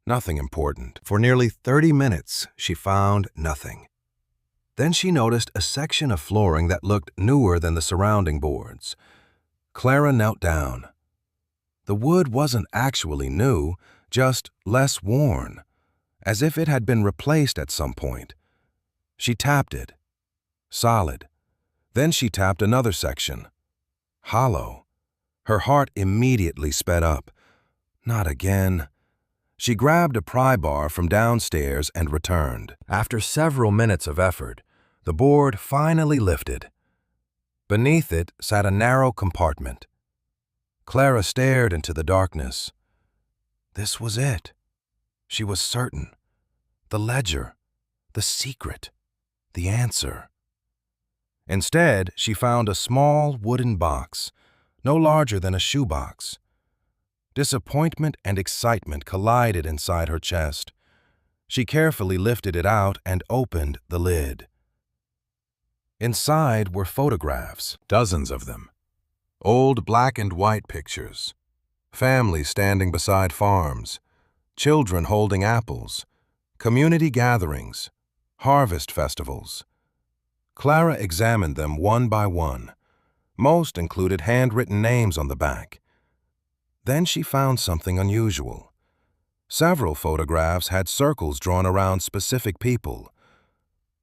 nothing important. For nearly 30 minutes, she found nothing. Then she noticed a section of flooring that looked newer than the surrounding boards. Clara knelt down. The wood wasn't actually new, just less worn, as if it had been replaced at some point. She tapped it. Solid. Then she tapped another section. Hollow. Her heart immediately sped up. Not again. She grabbed a pry bar from downstairs and returned. After several minutes of effort, the board finally lifted. Beneath it sat a narrow compartment. Clara stared into the darkness. This was it. She was certain. The ledger. The secret. The answer. Instead, she found a small wooden box, no larger than a shoebox. Disappointment and excitement collided inside her chest. She carefully lifted it out and opened the lid. Inside were photographs, dozens of them. Old black and white pictures. Families standing beside farms. Children holding apples. Community gatherings. Harvest festivals. Clara examined them one by one. Most included handwritten names on the back. Then she found something unusual. Several photographs had circles drawn around specific people.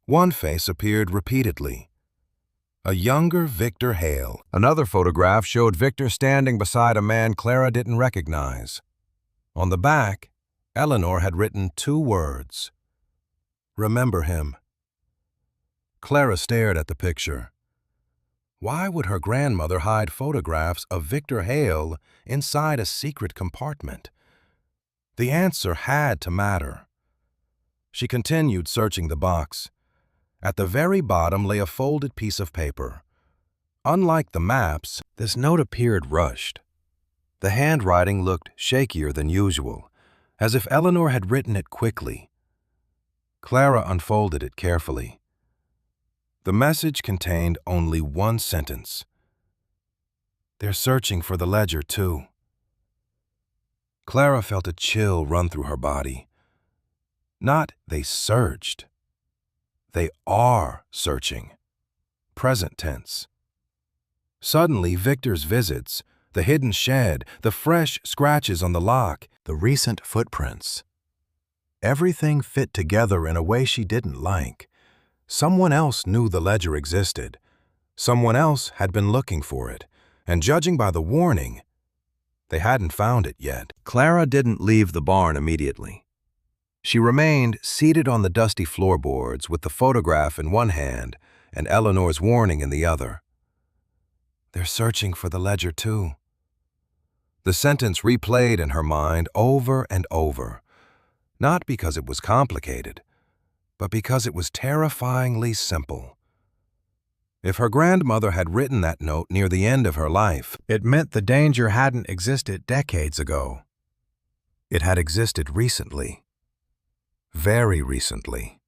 One face appeared repeatedly. A younger Victor Hale. Another photograph showed Victor standing beside a man Clara didn't recognize. On the back, Eleanor had written 2 words. Remember him. Clara stared at the picture. Why would her grandmother hide photographs of Victor Hale inside a secret compartment? The answer had to matter. She continued searching the box. At the very bottom lay a folded piece of paper. Unlike the maps, this note appeared rushed. The handwriting looked shakier than usual, as if Eleanor had written it quickly. Clara unfolded it carefully. The message contained only one sentence. They're searching for the ledger, too. Clara felt a chill run through her body. Not they searched. They are searching. Present tense. Suddenly, Victor's visits, the hidden shed, the fresh scratches on the lock, The recent footprints. Everything fit together in a way she didn't like. Someone else knew the ledger existed. Someone else had been looking for it, and judging by the warning, they hadn't found it yet. Clara didn't leave the barn immediately. She remained seated on the dusty floorboards with the photograph in one hand and Eleanor's warning in the other. They're searching for the ledger too. The sentence replayed in her mind over and over, not because it was complicated, but because it was terrifyingly simple. If her grandmother had written that note near the end of her life, it meant the danger hadn't existed decades ago. It had existed recently. Very recently.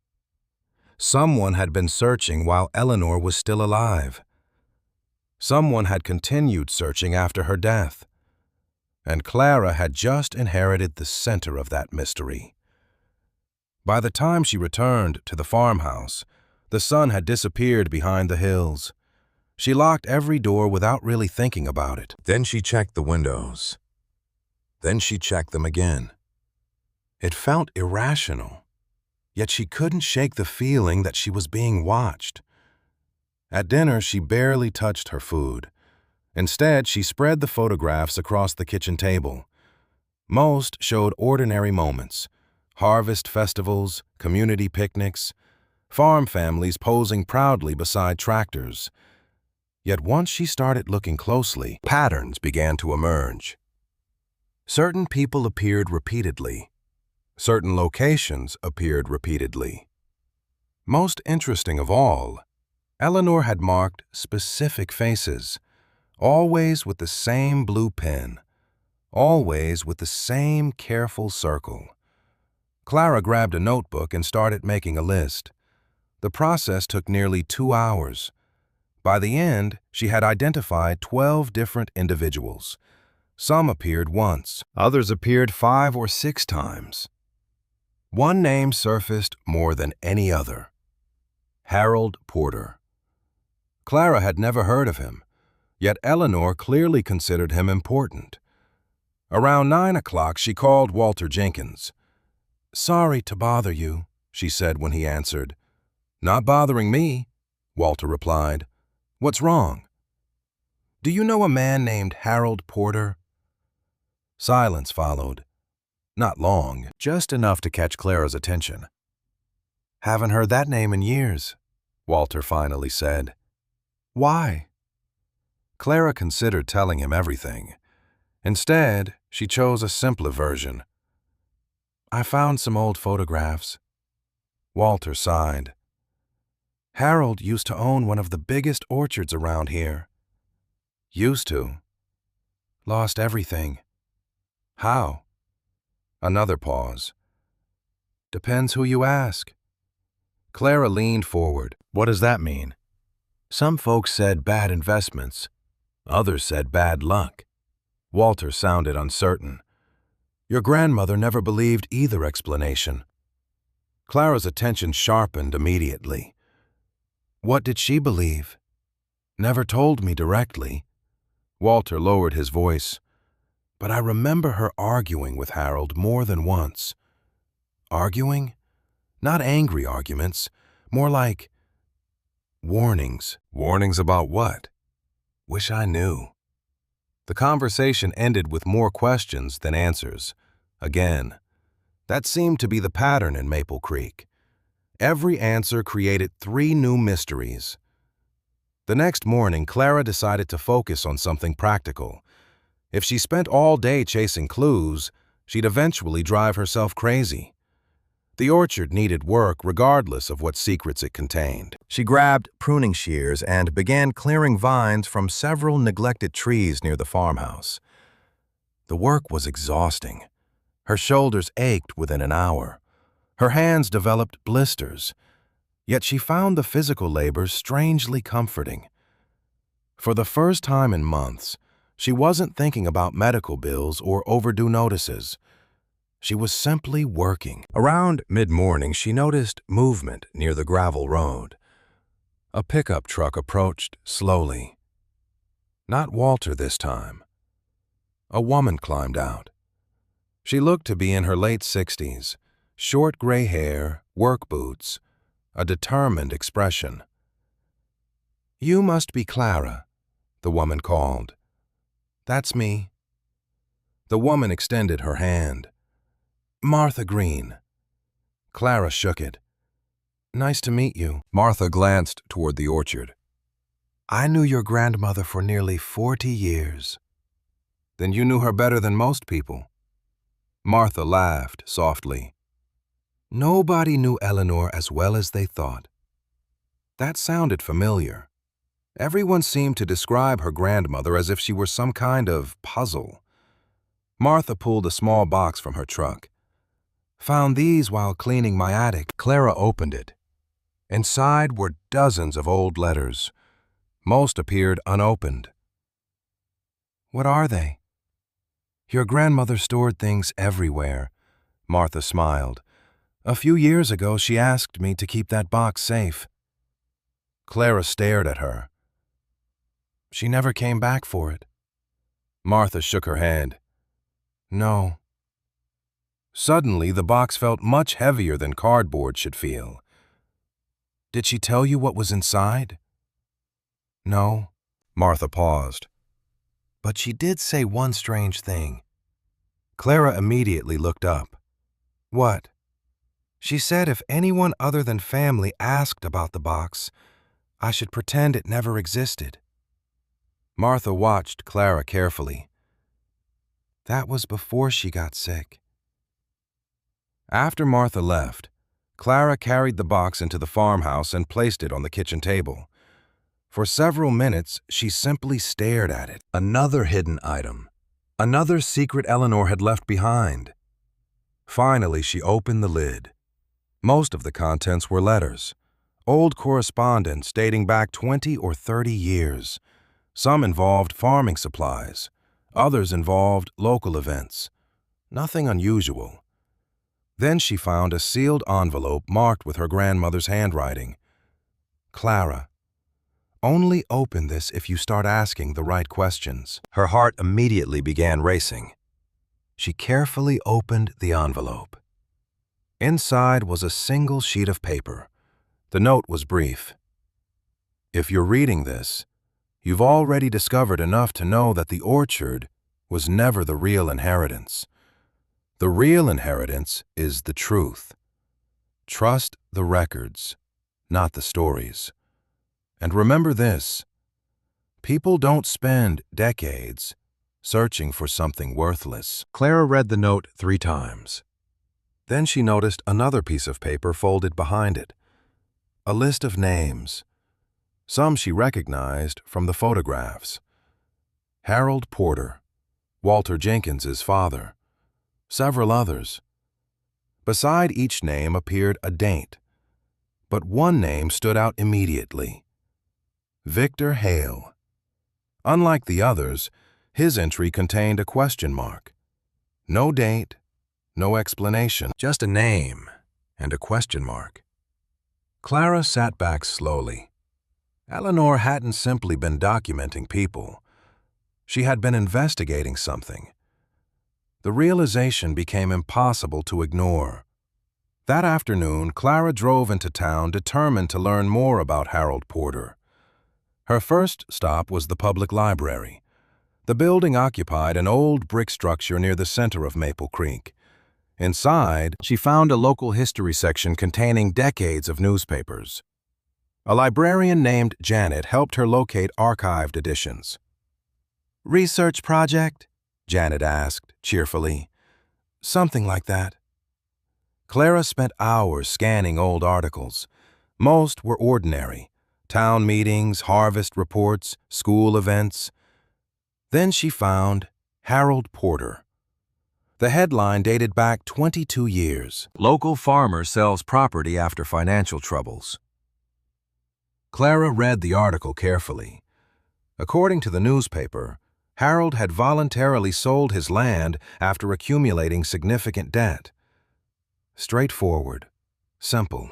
Someone had been searching while Eleanor was still alive. Someone had continued searching after her death. And Clara had just inherited the center of that mystery. By the time she returned to the farmhouse, the sun had disappeared behind the hills. She locked every door without really thinking about it. Then she checked the windows. Then she checked them again. It felt irrational, yet she couldn't shake the feeling that she was being watched. At dinner, she barely touched her food. Instead, she spread the photographs across the kitchen table. Most showed ordinary moments: harvest festivals, community picnics, farm families posing proudly beside tractors. Yet once she started looking closely, patterns began to emerge. Certain people appeared repeatedly. Certain locations appeared repeatedly. Most interesting of all, Eleanor had marked specific faces, always with the same blue pen, always with the same careful circle. Clara grabbed a notebook and started making a list. The process took nearly 2 hours. By the end, she had identified 12 different individuals. Some appeared once, others appeared 5 or 6 times. One name surfaced more than any other: Harold Porter. Clara had never heard of him, yet Eleanor clearly considered him important. Around 9 o'clock, she called Walter Jenkins. "Sorry to bother you," she said when he answered. "Not bothering me," Walter replied. "What's wrong?" "Do you know a man named Harold Porter?" Silence followed. Not long, just enough to catch Clara's attention. "Haven't heard that name in years," Walter finally said. "Why?" Clara considered telling him everything. Instead, she chose a simpler version. "I found some old photographs." Walter sighed. "Harold used to own one of the biggest orchards around here." "Used to." "Lost everything." "How?" Another pause. "Depends who you ask." Clara leaned forward. "What does that mean?" "Some folks said bad investments. Others said bad luck." Walter sounded uncertain. "Your grandmother never believed either explanation." Clara's attention sharpened immediately. "What did she believe?" "Never told me directly." Walter lowered his voice. "But I remember her arguing with Harold more than once." "Arguing?" "Not angry arguments, more like warnings." "Warnings about what?" "Wish I knew." The conversation ended with more questions than answers. Again. That seemed to be the pattern in Maple Creek. Every answer created 3 new mysteries. The next morning, Clara decided to focus on something practical. If she spent all day chasing clues, she'd eventually drive herself crazy. The orchard needed work regardless of what secrets it contained. She grabbed pruning shears and began clearing vines from several neglected trees near the farmhouse. The work was exhausting. Her shoulders ached within an hour. Her hands developed blisters. Yet she found the physical labor strangely comforting. For the first time in months, she wasn't thinking about medical bills or overdue notices. She was simply working. Around mid-morning, she noticed movement near the gravel road. A pickup truck approached slowly. Not Walter this time. A woman climbed out. She looked to be in her late 60s, short gray hair, work boots, a determined expression. "You must be Clara," the woman called. "That's me." The woman extended her hand. "Martha Green." Clara shook it. "Nice to meet you." Martha glanced toward the orchard. "I knew your grandmother for nearly 40 years. Then you knew her better than most people." Martha laughed softly. "Nobody knew Eleanor as well as they thought." That sounded familiar. Everyone seemed to describe her grandmother as if she were some kind of puzzle. Martha pulled a small box from her truck. "Found these while cleaning my attic." Clara opened it. Inside were dozens of old letters. Most appeared unopened. "What are they?" "Your grandmother stored things everywhere," Martha smiled. "A few years ago, she asked me to keep that box safe." Clara stared at her. "She never came back for it." Martha shook her head. "No." Suddenly, the box felt much heavier than cardboard should feel. "Did she tell you what was inside?" "No." Martha paused. "But she did say one strange thing." Clara immediately looked up. "What?" "She said if anyone other than family asked about the box, I should pretend it never existed." Martha watched Clara carefully. "That was before she got sick." After Martha left, Clara carried the box into the farmhouse and placed it on the kitchen table. For several minutes, she simply stared at it. Another hidden item. Another secret Eleanor had left behind. Finally, she opened the lid. Most of the contents were letters, old correspondence dating back 20 or 30 years. Some involved farming supplies. Others involved local events. Nothing unusual. Then she found a sealed envelope marked with her grandmother's handwriting. "Clara, only open this if you start asking the right questions." Her heart immediately began racing. She carefully opened the envelope. Inside was a single sheet of paper. The note was brief. "If you're reading this, you've already discovered enough to know that the orchard was never the real inheritance. The real inheritance is the truth. Trust the records, not the stories. And remember this: people don't spend decades searching for something worthless." Clara read the note 3 times. Then she noticed another piece of paper folded behind it. A list of names. Some she recognized from the photographs. Harold Porter, Walter Jenkins's father, several others. Beside each name appeared a date, but one name stood out immediately: Victor Hale. Unlike the others, his entry contained a question mark. No date, no explanation, just a name and a question mark. Clara sat back slowly. Eleanor hadn't simply been documenting people. She had been investigating something. The realization became impossible to ignore. That afternoon, Clara drove into town determined to learn more about Harold Porter. Her first stop was the public library. The building occupied an old brick structure near the center of Maple Creek. Inside, she found a local history section containing decades of newspapers. A librarian named Janet helped her locate archived editions. "Research project?" Janet asked, cheerfully. "Something like that." Clara spent hours scanning old articles. Most were ordinary: town meetings, harvest reports, school events. Then she found Harold Porter. The headline dated back 22 years. "Local farmer sells property after financial troubles." Clara read the article carefully. According to the newspaper, Harold had voluntarily sold his land after accumulating significant debt. Straightforward, simple,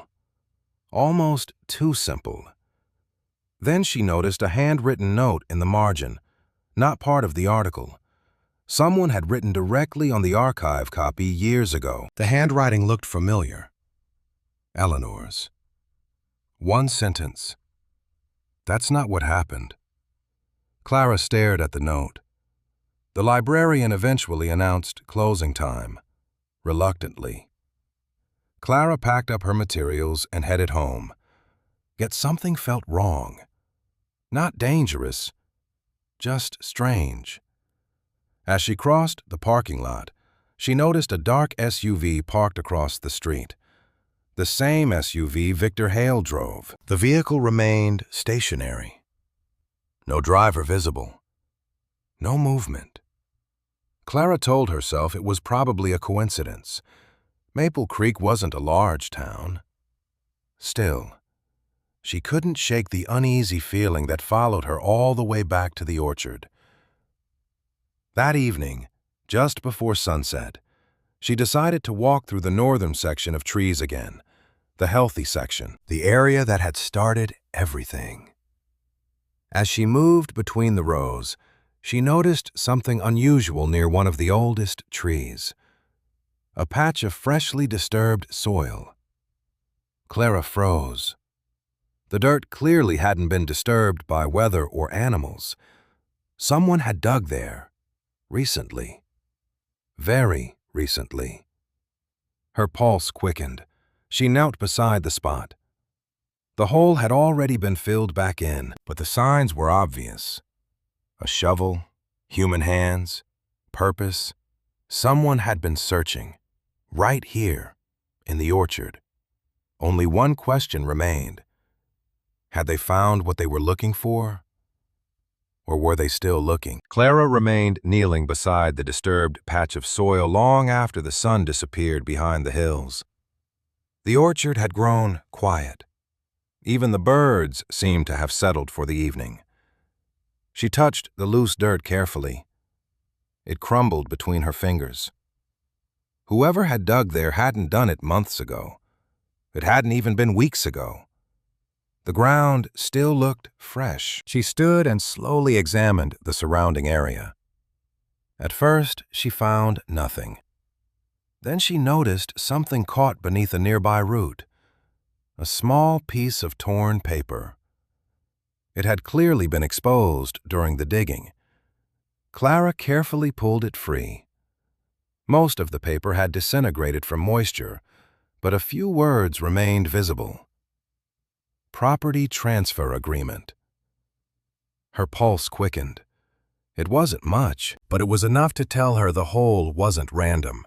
almost too simple. Then she noticed a handwritten note in the margin, not part of the article. Someone had written directly on the archive copy years ago. The handwriting looked familiar. Eleanor's. One sentence. That's not what happened. Clara stared at the note. The librarian eventually announced closing time, reluctantly. Clara packed up her materials and headed home. Yet something felt wrong. Not dangerous, just strange. As she crossed the parking lot, she noticed a dark SUV parked across the street. The same SUV Victor Hale drove. The vehicle remained stationary. No driver visible. No movement. Clara told herself it was probably a coincidence. Maple Creek wasn't a large town. Still, she couldn't shake the uneasy feeling that followed her all the way back to the orchard. That evening, just before sunset, she decided to walk through the northern section of trees again, the healthy section, the area that had started everything. As she moved between the rows, she noticed something unusual near one of the oldest trees. A patch of freshly disturbed soil. Clara froze. The dirt clearly hadn't been disturbed by weather or animals. Someone had dug there, recently. Very recently. Her pulse quickened. She knelt beside the spot. The hole had already been filled back in, but the signs were obvious. A shovel, human hands, purpose. Someone had been searching, right here, in the orchard. Only one question remained. Had they found what they were looking for? Or were they still looking? Clara remained kneeling beside the disturbed patch of soil long after the sun disappeared behind the hills. The orchard had grown quiet. Even the birds seemed to have settled for the evening. She touched the loose dirt carefully. It crumbled between her fingers. Whoever had dug there hadn't done it months ago. It hadn't even been weeks ago. The ground still looked fresh. She stood and slowly examined the surrounding area. At first, she found nothing. Then she noticed something caught beneath a nearby root. A small piece of torn paper. It had clearly been exposed during the digging. Clara carefully pulled it free. Most of the paper had disintegrated from moisture, but a few words remained visible. Property transfer agreement. Her pulse quickened. It wasn't much, but it was enough to tell her the hole wasn't random.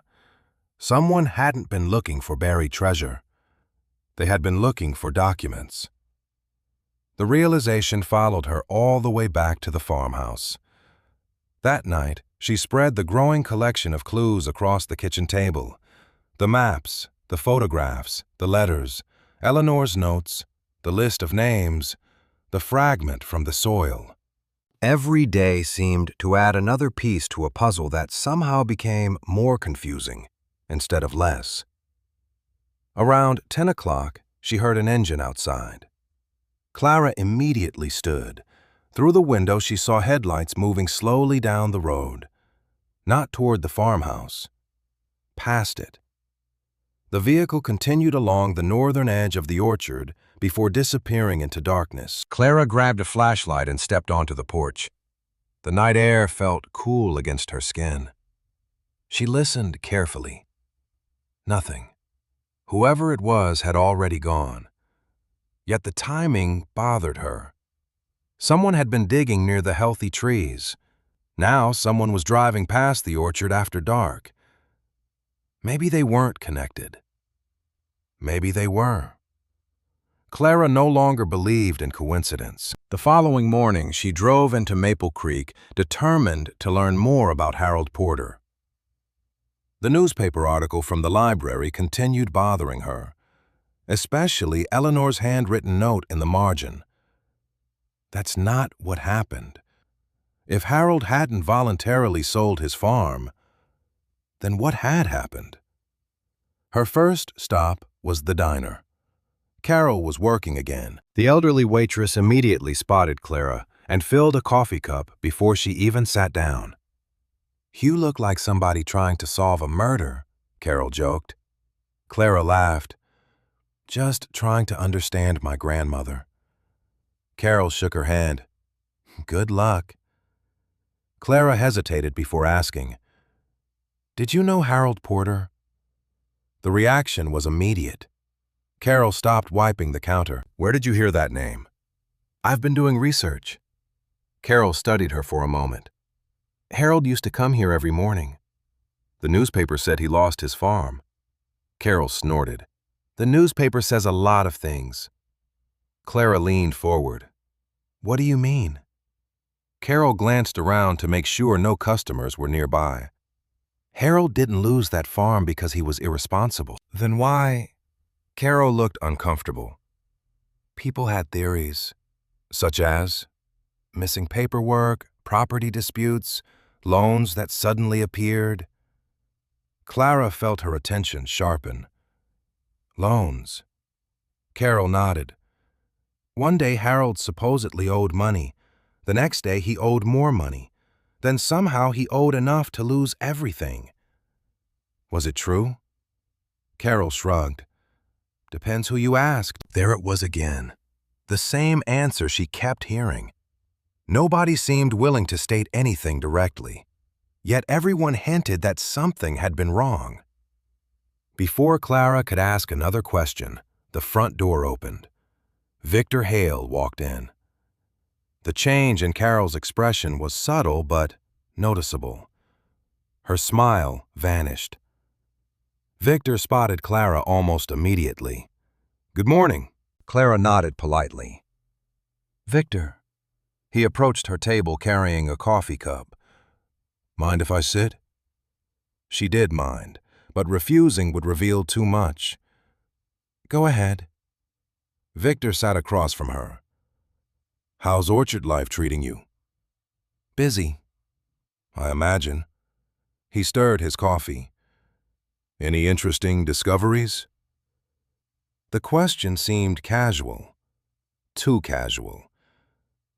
Someone hadn't been looking for buried treasure. They had been looking for documents. The realization followed her all the way back to the farmhouse. That night, she spread the growing collection of clues across the kitchen table. The maps, the photographs, the letters, Eleanor's notes, the list of names, the fragment from the soil. Every day seemed to add another piece to a puzzle that somehow became more confusing instead of less. Around 10 o'clock, she heard an engine outside. Clara immediately stood. Through the window, she saw headlights moving slowly down the road. Not toward the farmhouse. Past it. The vehicle continued along the northern edge of the orchard before disappearing into darkness. Clara grabbed a flashlight and stepped onto the porch. The night air felt cool against her skin. She listened carefully. Nothing. Whoever it was had already gone. Yet the timing bothered her. Someone had been digging near the healthy trees. Now someone was driving past the orchard after dark. Maybe they weren't connected. Maybe they were. Clara no longer believed in coincidence. The following morning, she drove into Maple Creek, determined to learn more about Harold Porter. The newspaper article from the library continued bothering her, especially Eleanor's handwritten note in the margin. That's not what happened. If Harold hadn't voluntarily sold his farm, then what had happened? Her first stop was the diner. Carol was working again. The elderly waitress immediately spotted Clara and filled a coffee cup before she even sat down. "You look like somebody trying to solve a murder," Carol joked. Clara laughed. "Just trying to understand my grandmother." Carol shook her hand. "Good luck." Clara hesitated before asking, "Did you know Harold Porter?" The reaction was immediate. Carol stopped wiping the counter. "Where did you hear that name?" "I've been doing research." Carol studied her for a moment. "Harold used to come here every morning. The newspaper said he lost his farm." Carol snorted. "The newspaper says a lot of things." Clara leaned forward. "What do you mean?" Carol glanced around to make sure no customers were nearby. "Harold didn't lose that farm because he was irresponsible." "Then why?" Carol looked uncomfortable. "People had theories, such as missing paperwork, property disputes, loans that suddenly appeared." Clara felt her attention sharpen. "Loans." Carol nodded. One day Harold supposedly owed money. The next day he owed more money. Then somehow he owed enough to lose everything. Was it true? Carol shrugged. "Depends who you asked." There it was again. The same answer she kept hearing. Nobody seemed willing to state anything directly. Yet everyone hinted that something had been wrong. Before Clara could ask another question, the front door opened. Victor Hale walked in. The change in Carol's expression was subtle but noticeable. Her smile vanished. Victor spotted Clara almost immediately. "Good morning." Clara nodded politely. "Victor." He approached her table carrying a coffee cup. "Mind if I sit?" She did mind, but refusing would reveal too much. "Go ahead." Victor sat across from her. "How's orchard life treating you?" "Busy." "I imagine." He stirred his coffee. "Any interesting discoveries?" The question seemed casual. Too casual.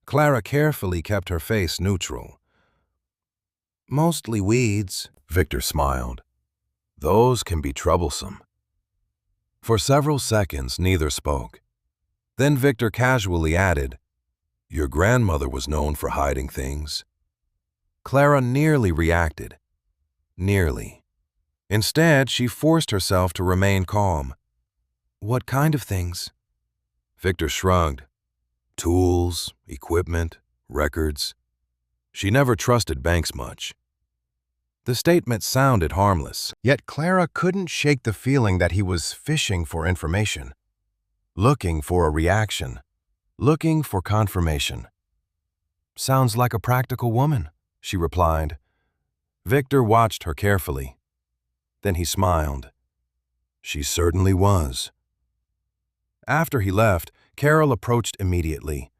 Clara carefully kept her face neutral. "Mostly weeds," Victor smiled. "Those can be troublesome." For several seconds, neither spoke. Then Victor casually added, "Your grandmother was known for hiding things." Clara nearly reacted. Nearly. Instead, she forced herself to remain calm. "What kind of things?" Victor shrugged. "Tools, equipment, records." She never trusted banks much. The statement sounded harmless, yet Clara couldn't shake the feeling that he was fishing for information, looking for a reaction, looking for confirmation. "Sounds like a practical woman," she replied. Victor watched her carefully. Then he smiled. "She certainly was." After he left, Carol approached immediately.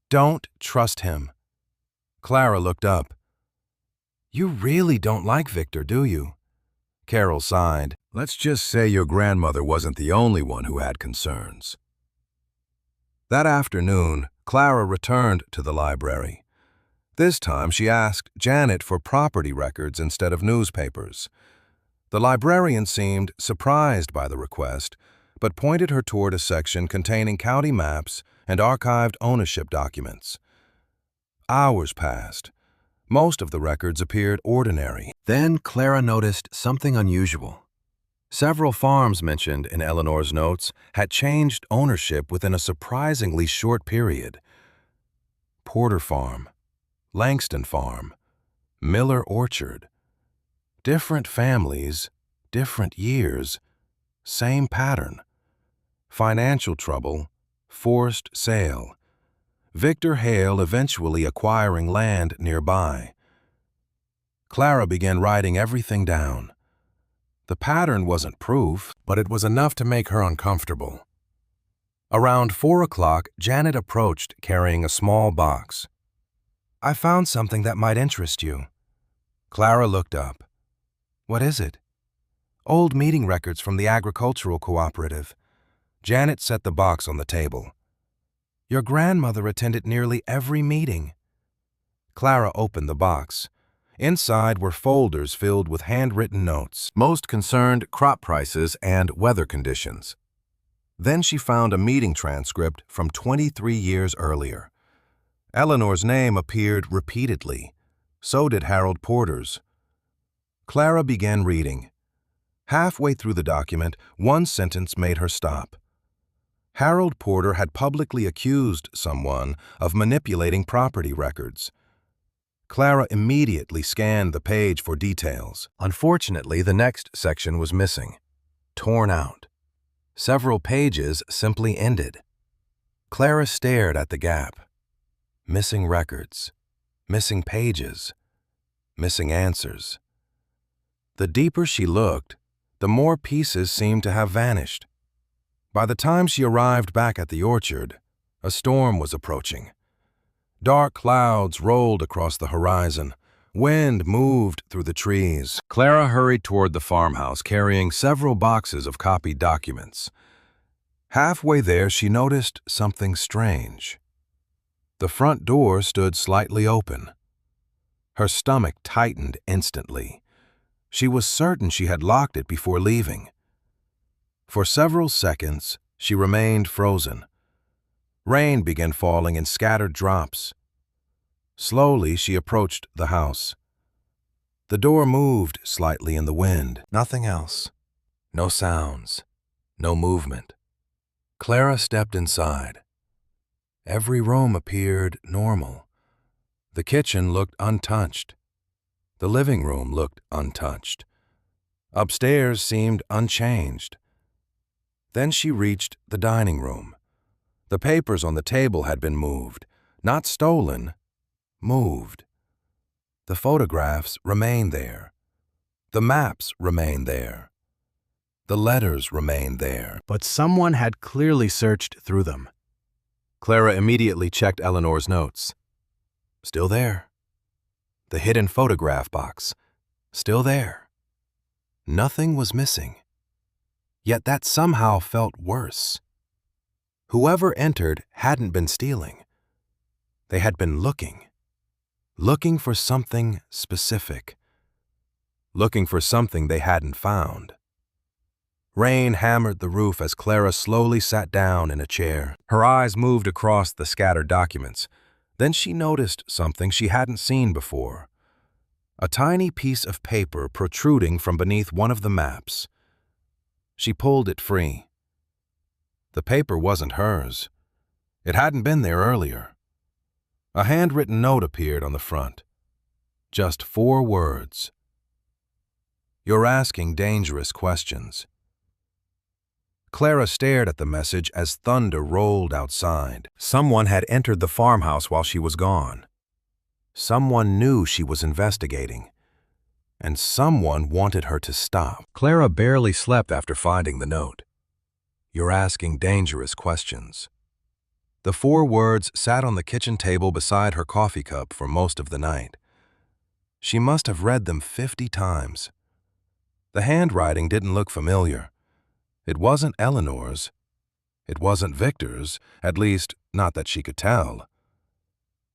"Don't trust him." Clara looked up. "You really don't like Victor, do you?" Carol sighed. "Let's just say your grandmother wasn't the only one who had concerns." That afternoon, Clara returned to the library. This time she asked Janet for property records instead of newspapers. The librarian seemed surprised by the request, but pointed her toward a section containing county maps and archived ownership documents. Hours passed. Most of the records appeared ordinary. Then Clara noticed something unusual. Several farms mentioned in Eleanor's notes had changed ownership within a surprisingly short period. Porter Farm, Langston Farm, Miller Orchard. Different families, different years, same pattern. Financial trouble, forced sale. Victor Hale eventually acquiring land nearby. Clara began writing everything down. The pattern wasn't proof, but it was enough to make her uncomfortable. Around 4 o'clock, Janet approached carrying a small box. I found something that might interest you. Clara looked up. What is it? Old meeting records from the agricultural cooperative. Janet set the box on the table. Your grandmother attended nearly every meeting. Clara opened the box. Inside were folders filled with handwritten notes. Most concerned crop prices and weather conditions. Then she found a meeting transcript from 23 years earlier. Eleanor's name appeared repeatedly. So did Harold Porter's. Clara began reading. Halfway through the document, one sentence made her stop. Harold Porter had publicly accused someone of manipulating property records. Clara immediately scanned the page for details. Unfortunately, the next section was missing, torn out. Several pages simply ended. Clara stared at the gap. Missing records, missing pages, missing answers. The deeper she looked, the more pieces seemed to have vanished. By the time she arrived back at the orchard, a storm was approaching. Dark clouds rolled across the horizon. Wind moved through the trees. Clara hurried toward the farmhouse, carrying several boxes of copied documents. Halfway there, she noticed something strange. The front door stood slightly open. Her stomach tightened instantly. She was certain she had locked it before leaving. For several seconds, she remained frozen. Rain began falling in scattered drops. Slowly, she approached the house. The door moved slightly in the wind. Nothing else. No sounds. No movement. Clara stepped inside. Every room appeared normal. The kitchen looked untouched. The living room looked untouched. Upstairs seemed unchanged. Then she reached the dining room. The papers on the table had been moved, not stolen, moved. The photographs remained there. The maps remained there. The letters remained there. But someone had clearly searched through them. Clara immediately checked Eleanor's notes. Still there. The hidden photograph box. Still there. Nothing was missing. Yet that somehow felt worse. Whoever entered hadn't been stealing. They had been looking for something specific, looking for something they hadn't found. Rain hammered the roof as Clara slowly sat down in a chair. Her eyes moved across the scattered documents. Then she noticed something she hadn't seen before. A tiny piece of paper protruding from beneath one of the maps. She pulled it free. The paper wasn't hers. It hadn't been there earlier. A handwritten note appeared on the front. Just 4 words. You're asking dangerous questions. Clara stared at the message as thunder rolled outside. Someone had entered the farmhouse while she was gone. Someone knew she was investigating. And someone wanted her to stop. Clara barely slept after finding the note. You're asking dangerous questions. The 4 words sat on the kitchen table beside her coffee cup for most of the night. She must have read them 50 times. The handwriting didn't look familiar. It wasn't Eleanor's. It wasn't Victor's, at least not that she could tell.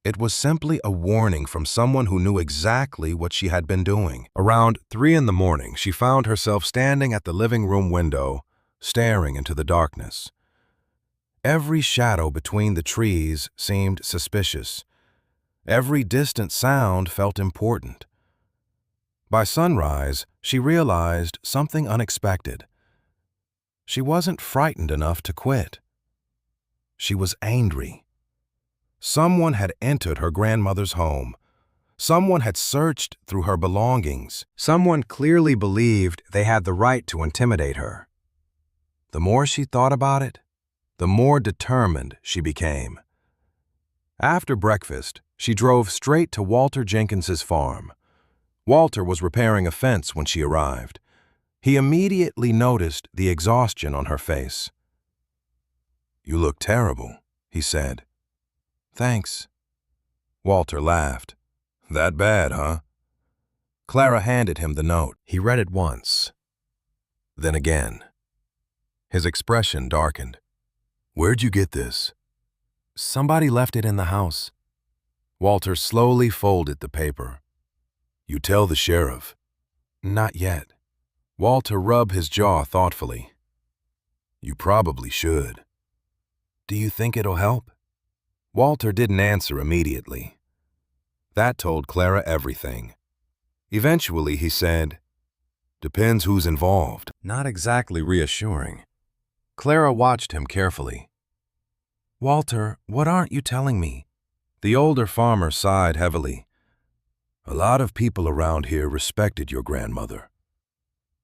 It was simply a warning from someone who knew exactly what she had been doing. Around 3 in the morning, she found herself standing at the living room window, staring into the darkness. Every shadow between the trees seemed suspicious. Every distant sound felt important. By sunrise, she realized something unexpected. She wasn't frightened enough to quit. She was angry. Someone had entered her grandmother's home. Someone had searched through her belongings. Someone clearly believed they had the right to intimidate her. The more she thought about it, the more determined she became. After breakfast, she drove straight to Walter Jenkins's farm. Walter was repairing a fence when she arrived. He immediately noticed the exhaustion on her face. "You look terrible," he said. "Thanks." Walter laughed. That bad, huh? Clara handed him the note. He read it once, then again. His expression darkened. Where'd you get this? Somebody left it in the house. Walter slowly folded the paper. You tell the sheriff. Not yet. Walter rubbed his jaw thoughtfully. You probably should. Do you think it'll help? Walter didn't answer immediately. That told Clara everything. Eventually, he said, Depends who's involved. Not exactly reassuring. Clara watched him carefully. Walter, what aren't you telling me? The older farmer sighed heavily. A lot of people around here respected your grandmother.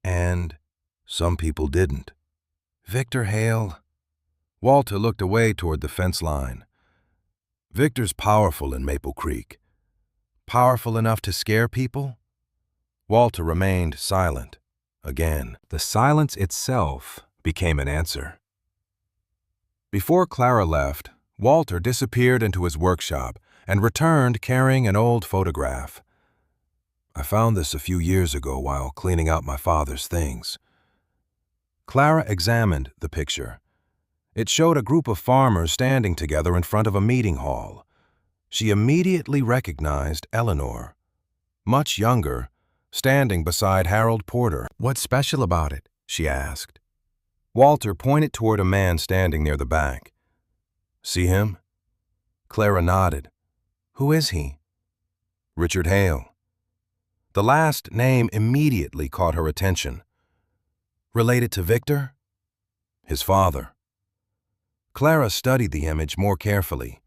And some people didn't. Victor Hale. Walter looked away toward the fence line. Victor's powerful in Maple Creek. Powerful enough to scare people? Walter remained silent. Again, the silence itself became an answer. Before Clara left, Walter disappeared into his workshop and returned carrying an old photograph. I found this a few years ago while cleaning out my father's things. Clara examined the picture. It showed a group of farmers standing together in front of a meeting hall. She immediately recognized Eleanor, much younger, standing beside Harold Porter. What's special about it? She asked. Walter pointed toward a man standing near the back. See him? Clara nodded. Who is he? Richard Hale. The last name immediately caught her attention. Related to Victor? His father. Clara studied the image more carefully.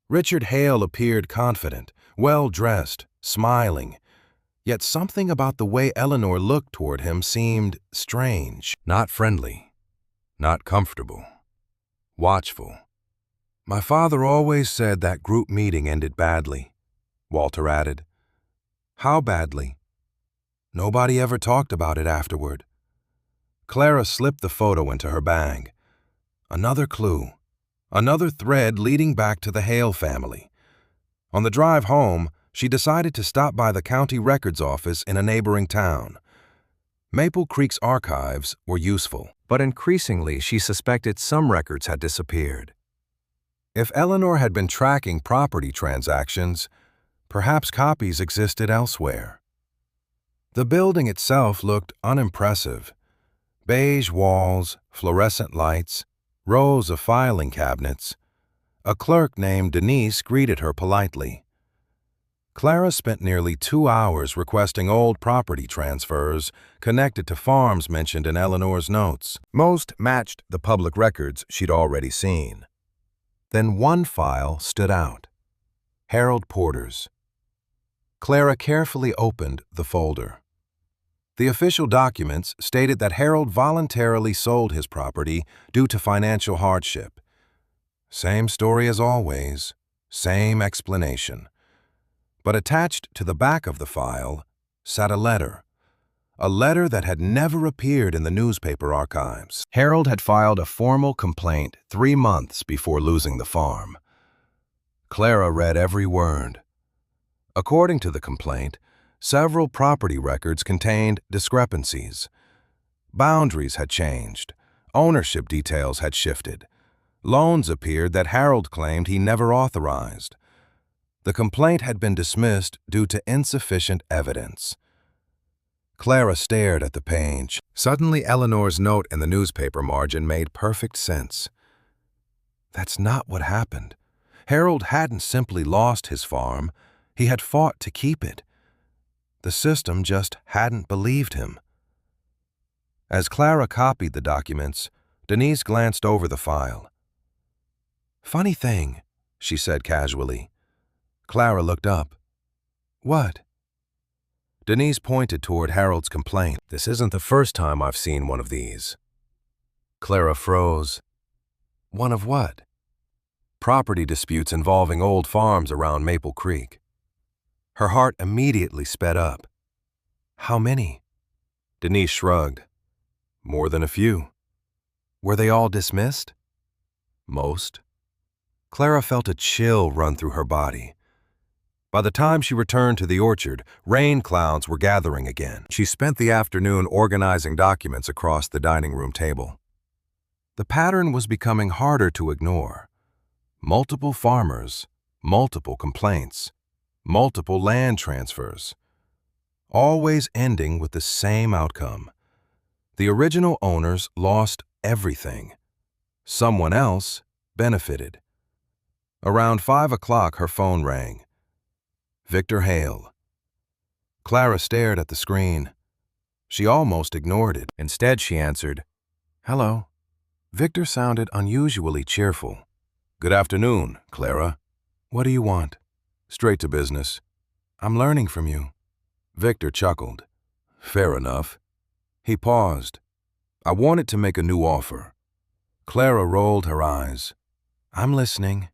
Richard Hale appeared confident, well-dressed, smiling, yet something about the way Eleanor looked toward him seemed strange. Not friendly, not comfortable, watchful. My father always said that group meeting ended badly, Walter added. How badly? Nobody ever talked about it afterward. Clara slipped the photo into her bag. Another clue, another thread leading back to the Hale family. On the drive home, she decided to stop by the county records office in a neighboring town. Maple Creek's archives were useful, but increasingly she suspected some records had disappeared. If Eleanor had been tracking property transactions, perhaps copies existed elsewhere. The building itself looked unimpressive. Beige walls, fluorescent lights, rows of filing cabinets. A clerk named Denise greeted her politely. Clara spent nearly 2 hours requesting old property transfers connected to farms mentioned in Eleanor's notes. Most matched the public records she'd already seen. Then one file stood out. Harold Porter's. Clara carefully opened the folder. The official documents stated that Harold voluntarily sold his property due to financial hardship. Same story as always, same explanation. But attached to the back of the file sat a letter that had never appeared in the newspaper archives. Harold had filed a formal complaint 3 months before losing the farm. Clara read every word. According to the complaint, several property records contained discrepancies. Boundaries had changed, ownership details had shifted, loans appeared that Harold claimed he never authorized. The complaint had been dismissed due to insufficient evidence. Clara stared at the page. Suddenly, Eleanor's note in the newspaper margin made perfect sense. That's not what happened. Harold hadn't simply lost his farm, he had fought to keep it. The system just hadn't believed him. As Clara copied the documents, Denise glanced over the file. Funny thing, she said casually. Clara looked up. What? Denise pointed toward Harold's complaint. This isn't the first time I've seen one of these. Clara froze. One of what? Property disputes involving old farms around Maple Creek. Her heart immediately sped up. How many? Denise shrugged. More than a few. Were they all dismissed? Most. Clara felt a chill run through her body. By the time she returned to the orchard, rain clouds were gathering again. She spent the afternoon organizing documents across the dining room table. The pattern was becoming harder to ignore. Multiple farmers, multiple complaints, multiple land transfers, always ending with the same outcome. The original owners lost everything. Someone else benefited. Around 5 o'clock, her phone rang. Victor Hale. Clara stared at the screen. She almost ignored it. Instead, she answered, "Hello." Victor sounded unusually cheerful. "Good afternoon, Clara. What do you want?" "Straight to business. I'm learning from you." Victor chuckled. "Fair enough." He paused. "I wanted to make a new offer." Clara rolled her eyes. "I'm listening."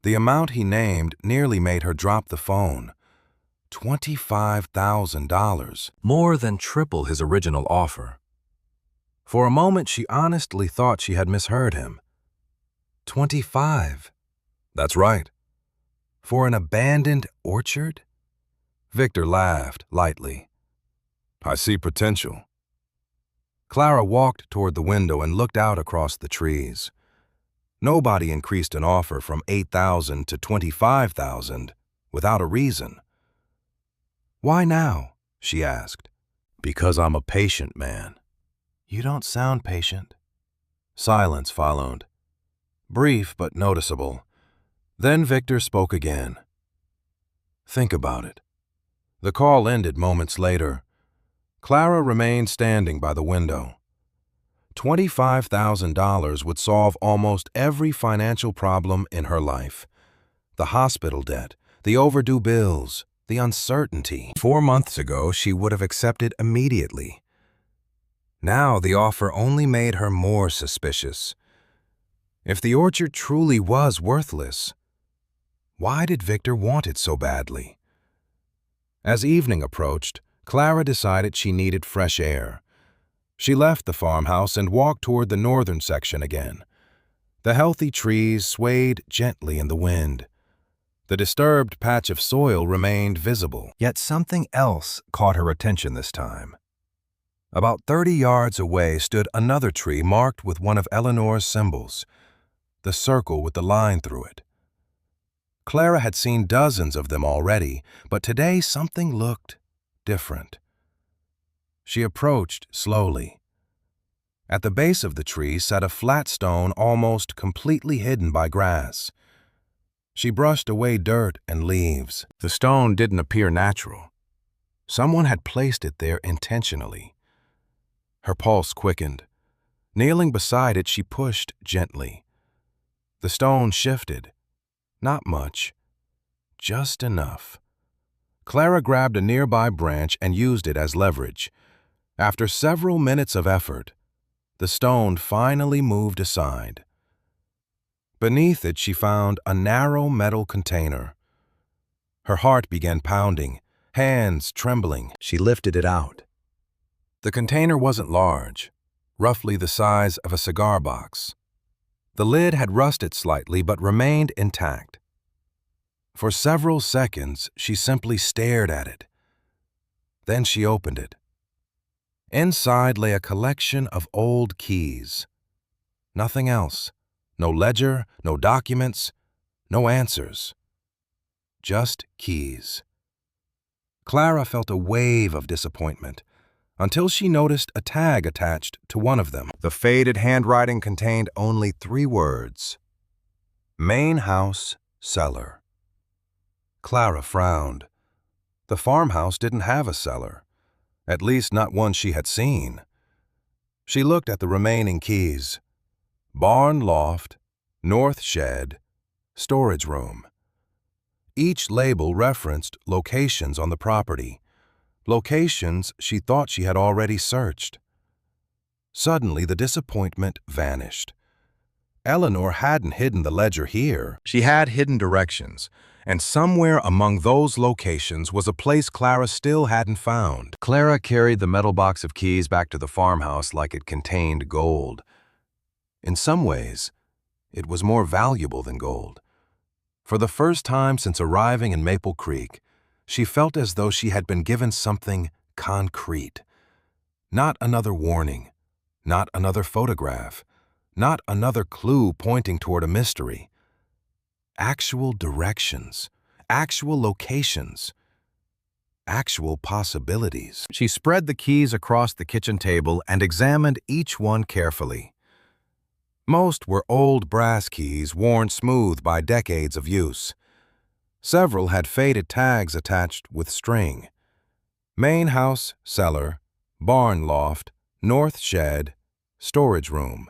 The amount he named nearly made her drop the phone. $25,000. More than triple his original offer. For a moment, she honestly thought she had misheard him. 25. That's right. For an abandoned orchard? Victor laughed lightly. "I see potential." Clara walked toward the window and looked out across the trees. Nobody increased an offer from $8,000 to $25,000 without a reason. "Why now?" she asked. "Because I'm a patient man." "You don't sound patient." Silence followed. Brief but noticeable. Then Victor spoke again. "Think about it." The call ended moments later. Clara remained standing by the window. $25,000 would solve almost every financial problem in her life. The hospital debt, the overdue bills, the uncertainty. 4 months ago, she would have accepted immediately. Now the offer only made her more suspicious. If the orchard truly was worthless, why did Victor want it so badly? As evening approached, Clara decided she needed fresh air. She left the farmhouse and walked toward the northern section again. The healthy trees swayed gently in the wind. The disturbed patch of soil remained visible. Yet something else caught her attention this time. About 30 yards away stood another tree marked with one of Eleanor's symbols, the circle with the line through it. Clara had seen dozens of them already, but today something looked different. She approached slowly. At the base of the tree sat a flat stone almost completely hidden by grass. She brushed away dirt and leaves. The stone didn't appear natural. Someone had placed it there intentionally. Her pulse quickened. Kneeling beside it, she pushed gently. The stone shifted. Not much. Just enough. Clara grabbed a nearby branch and used it as leverage. After several minutes of effort, the stone finally moved aside. Beneath it, she found a narrow metal container. Her heart began pounding, hands trembling. She lifted it out. The container wasn't large, roughly the size of a cigar box. The lid had rusted slightly but remained intact. For several seconds, she simply stared at it. Then she opened it. Inside lay a collection of old keys. Nothing else. No ledger, no documents, no answers. Just keys. Clara felt a wave of disappointment until she noticed a tag attached to one of them. The faded handwriting contained only 3 words. Main house, cellar. Clara frowned. The farmhouse didn't have a cellar. At least not one she had seen. She looked at the remaining keys. Barn loft, north shed, storage room. Each label referenced locations on the property, locations she thought she had already searched. Suddenly, the disappointment vanished. Eleanor hadn't hidden the ledger here. She had hidden directions, and somewhere among those locations was a place Clara still hadn't found. Clara carried the metal box of keys back to the farmhouse like it contained gold. In some ways, it was more valuable than gold. For the first time since arriving in Maple Creek, she felt as though she had been given something concrete. Not another warning, not another photograph, not another clue pointing toward a mystery. Actual directions, actual locations, actual possibilities. She spread the keys across the kitchen table and examined each one carefully. Most were old brass keys worn smooth by decades of use. Several had faded tags attached with string. Main house, cellar, barn loft, north shed, storage room.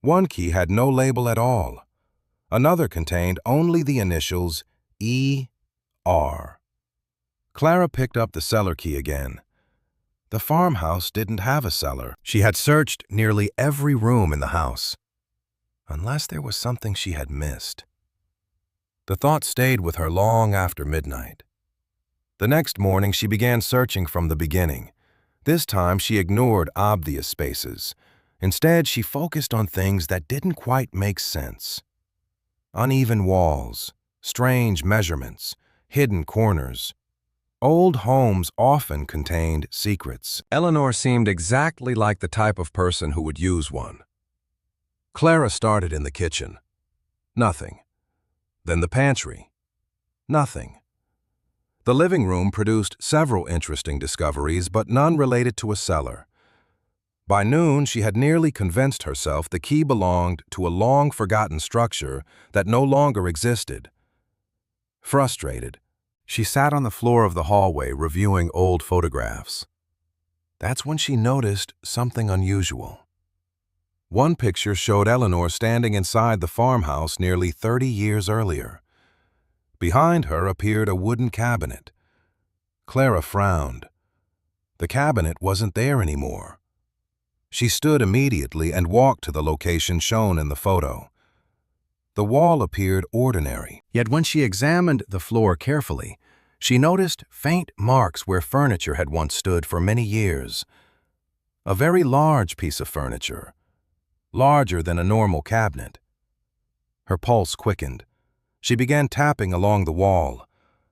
One key had no label at all. Another contained only the initials E.R. Clara picked up the cellar key again. The farmhouse didn't have a cellar. She had searched nearly every room in the house, unless there was something she had missed. The thought stayed with her long after midnight. The next morning, she began searching from the beginning. This time, she ignored obvious spaces. Instead, she focused on things that didn't quite make sense. Uneven walls, strange measurements, hidden corners. Old homes often contained secrets. Eleanor seemed exactly like the type of person who would use one. Clara started in the kitchen. Nothing. Then the pantry. Nothing. The living room produced several interesting discoveries, but none related to a cellar. By noon, she had nearly convinced herself the key belonged to a long-forgotten structure that no longer existed. Frustrated, she sat on the floor of the hallway reviewing old photographs. That's when she noticed something unusual. One picture showed Eleanor standing inside the farmhouse nearly 30 years earlier. Behind her appeared a wooden cabinet. Clara frowned. The cabinet wasn't there anymore. She stood immediately and walked to the location shown in the photo. The wall appeared ordinary, yet when she examined the floor carefully, she noticed faint marks where furniture had once stood for many years. A very large piece of furniture, larger than a normal cabinet. Her pulse quickened. She began tapping along the wall.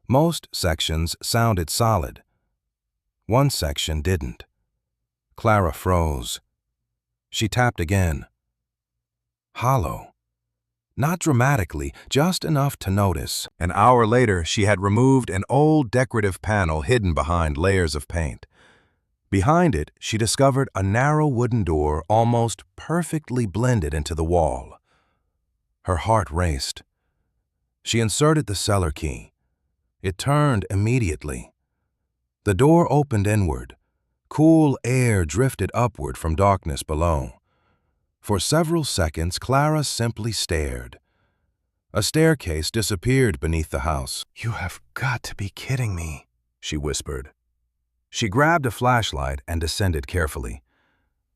Most sections sounded solid. One section didn't. Clara froze. She tapped again. Hollow. Not dramatically, just enough to notice. An hour later, she had removed an old decorative panel hidden behind layers of paint. Behind it, she discovered a narrow wooden door almost perfectly blended into the wall. Her heart raced. She inserted the cellar key. It turned immediately. The door opened inward. Cool air drifted upward from darkness below. For several seconds, Clara simply stared. A staircase disappeared beneath the house. "You have got to be kidding me," she whispered. She grabbed a flashlight and descended carefully.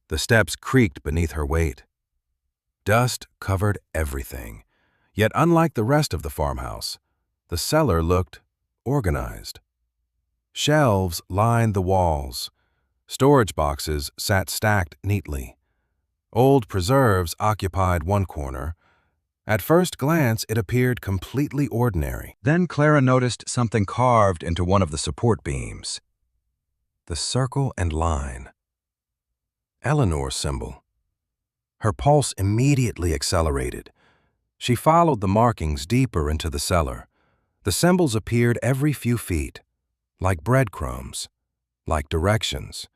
The steps creaked beneath her weight. Dust covered everything. Yet unlike the rest of the farmhouse, the cellar looked organized. Shelves lined the walls. Storage boxes sat stacked neatly. Old preserves occupied one corner. At first glance, it appeared completely ordinary. Then Clara noticed something carved into one of the support beams. The circle and line. Eleanor's symbol. Her pulse immediately accelerated. She followed the markings deeper into the cellar. The symbols appeared every few feet, like breadcrumbs, like directions.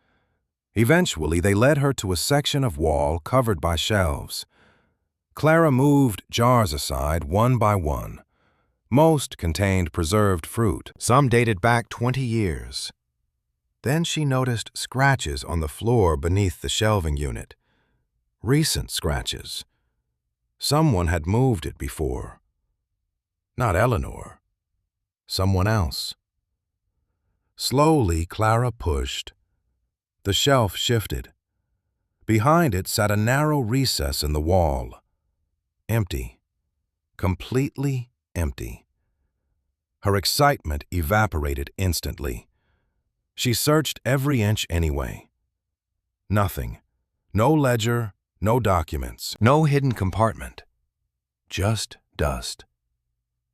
Eventually, they led her to a section of wall covered by shelves. Clara moved jars aside one by one. Most contained preserved fruit. Some dated back 20 years. Then she noticed scratches on the floor beneath the shelving unit. Recent scratches. Someone had moved it before. Not Eleanor. Someone else. Slowly, Clara pushed. The shelf shifted. Behind it sat a narrow recess in the wall. Empty. Completely empty. Her excitement evaporated instantly. She searched every inch anyway. Nothing. No ledger, no documents, no hidden compartment. Just dust.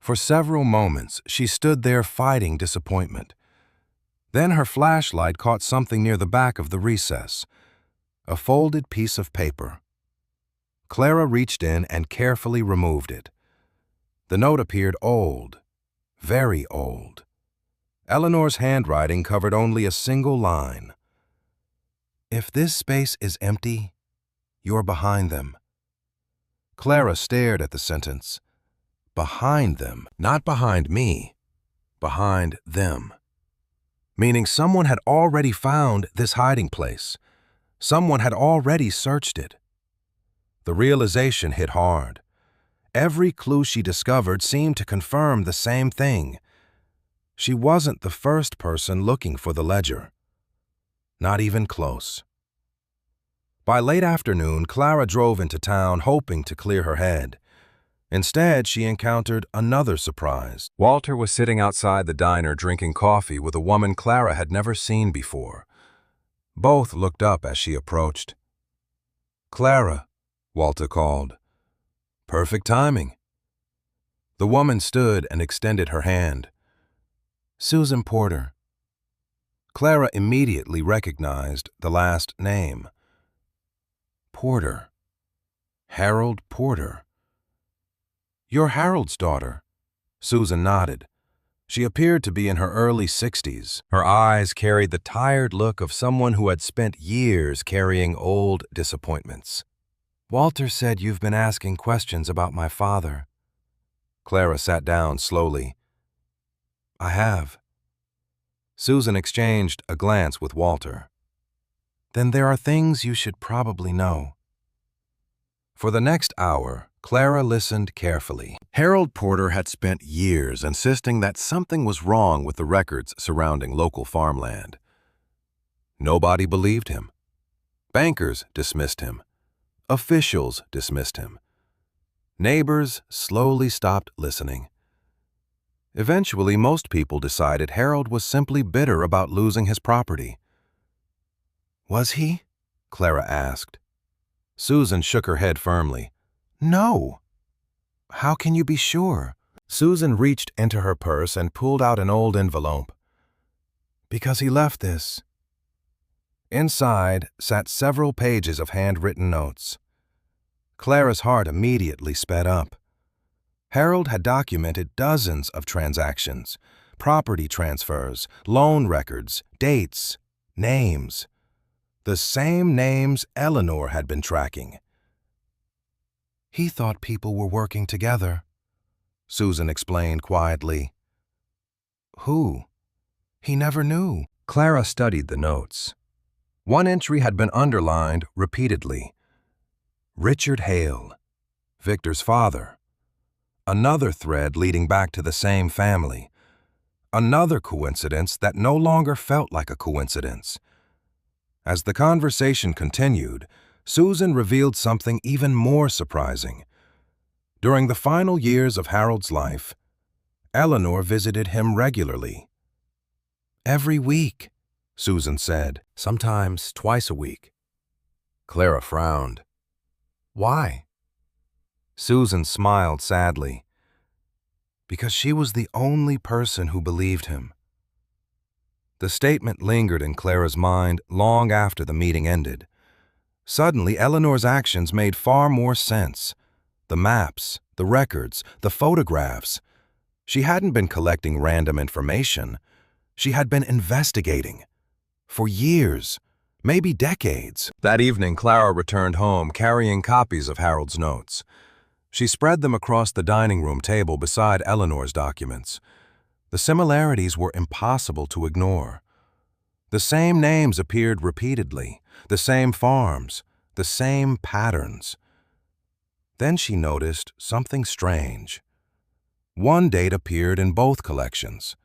For several moments, she stood there fighting disappointment. Then her flashlight caught something near the back of the recess, a folded piece of paper. Clara reached in and carefully removed it. The note appeared old, very old. Eleanor's handwriting covered only a single line. "If this space is empty, you're behind them." Clara stared at the sentence. Behind them, not behind me, behind them. Meaning someone had already found this hiding place. Someone had already searched it. The realization hit hard. Every clue she discovered seemed to confirm the same thing. She wasn't the first person looking for the ledger. Not even close. By late afternoon, Clara drove into town hoping to clear her head. Instead, she encountered another surprise. Walter was sitting outside the diner drinking coffee with a woman Clara had never seen before. Both looked up as she approached. "Clara," Walter called. "Perfect timing." The woman stood and extended her hand. "Susan Porter." Clara immediately recognized the last name. Porter. Harold Porter. "You're Harold's daughter." Susan nodded. She appeared to be in her early 60s. Her eyes carried the tired look of someone who had spent years carrying old disappointments. "Walter said you've been asking questions about my father." Clara sat down slowly. "I have." Susan exchanged a glance with Walter. "Then there are things you should probably know." For the next hour, Clara listened carefully. Harold Porter had spent years insisting that something was wrong with the records surrounding local farmland. Nobody believed him. Bankers dismissed him. Officials dismissed him. Neighbors slowly stopped listening. Eventually, most people decided Harold was simply bitter about losing his property. "Was he?" Clara asked. Susan shook her head firmly. "No." "How can you be sure?" Susan reached into her purse and pulled out an old envelope. "Because he left this." Inside sat several pages of handwritten notes. Clara's heart immediately sped up. Harold had documented dozens of transactions, property transfers, loan records, dates, names. The same names Eleanor had been tracking. "He thought people were working together," Susan explained quietly. "Who?" "He never knew." Clara studied the notes. One entry had been underlined repeatedly. Richard Hale, Victor's father. Another thread leading back to the same family. Another coincidence that no longer felt like a coincidence. As the conversation continued, Susan revealed something even more surprising. During the final years of Harold's life, Eleanor visited him regularly. "Every week," Susan said, "sometimes twice a week." Clara frowned. "Why?" Susan smiled sadly. "Because she was the only person who believed him." The statement lingered in Clara's mind long after the meeting ended. Suddenly, Eleanor's actions made far more sense. The maps, the records, the photographs. She hadn't been collecting random information. She had been investigating. For years, maybe decades. That evening, Clara returned home carrying copies of Harold's notes. She spread them across the dining room table beside Eleanor's documents. The similarities were impossible to ignore. The same names appeared repeatedly, the same farms, the same patterns. Then she noticed something strange. One date appeared in both collections.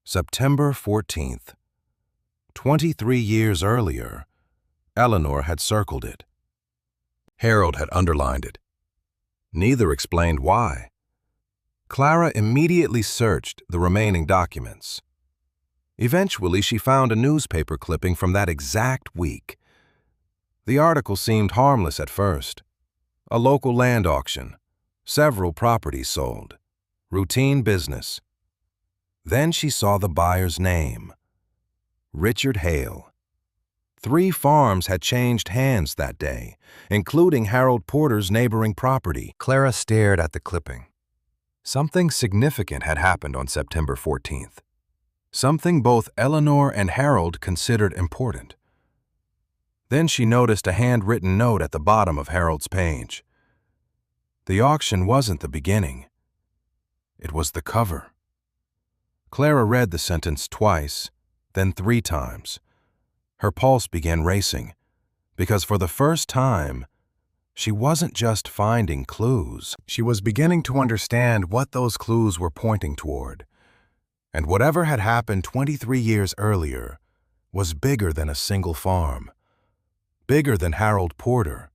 September 14th. 23 years earlier, Eleanor had circled it. Harold had underlined it. Neither explained why. Clara immediately searched the remaining documents. Eventually, she found a newspaper clipping from that exact week. The article seemed harmless at first. A local land auction. Several properties sold. routine business. Then she saw the buyer's name, Richard Hale. 3 farms had changed hands that day, including Harold Porter's neighboring property. Clara stared at the clipping. Something significant had happened on September 14th. Something both Eleanor and Harold considered important. Then she noticed a handwritten note at the bottom of Harold's page. The auction wasn't the beginning. It was the cover. Clara read the sentence twice, then 3 times. Her pulse began racing, because for the first time, she wasn't just finding clues. She was beginning to understand what those clues were pointing toward. And whatever had happened 23 years earlier was bigger than a single farm, bigger than Harold Porter,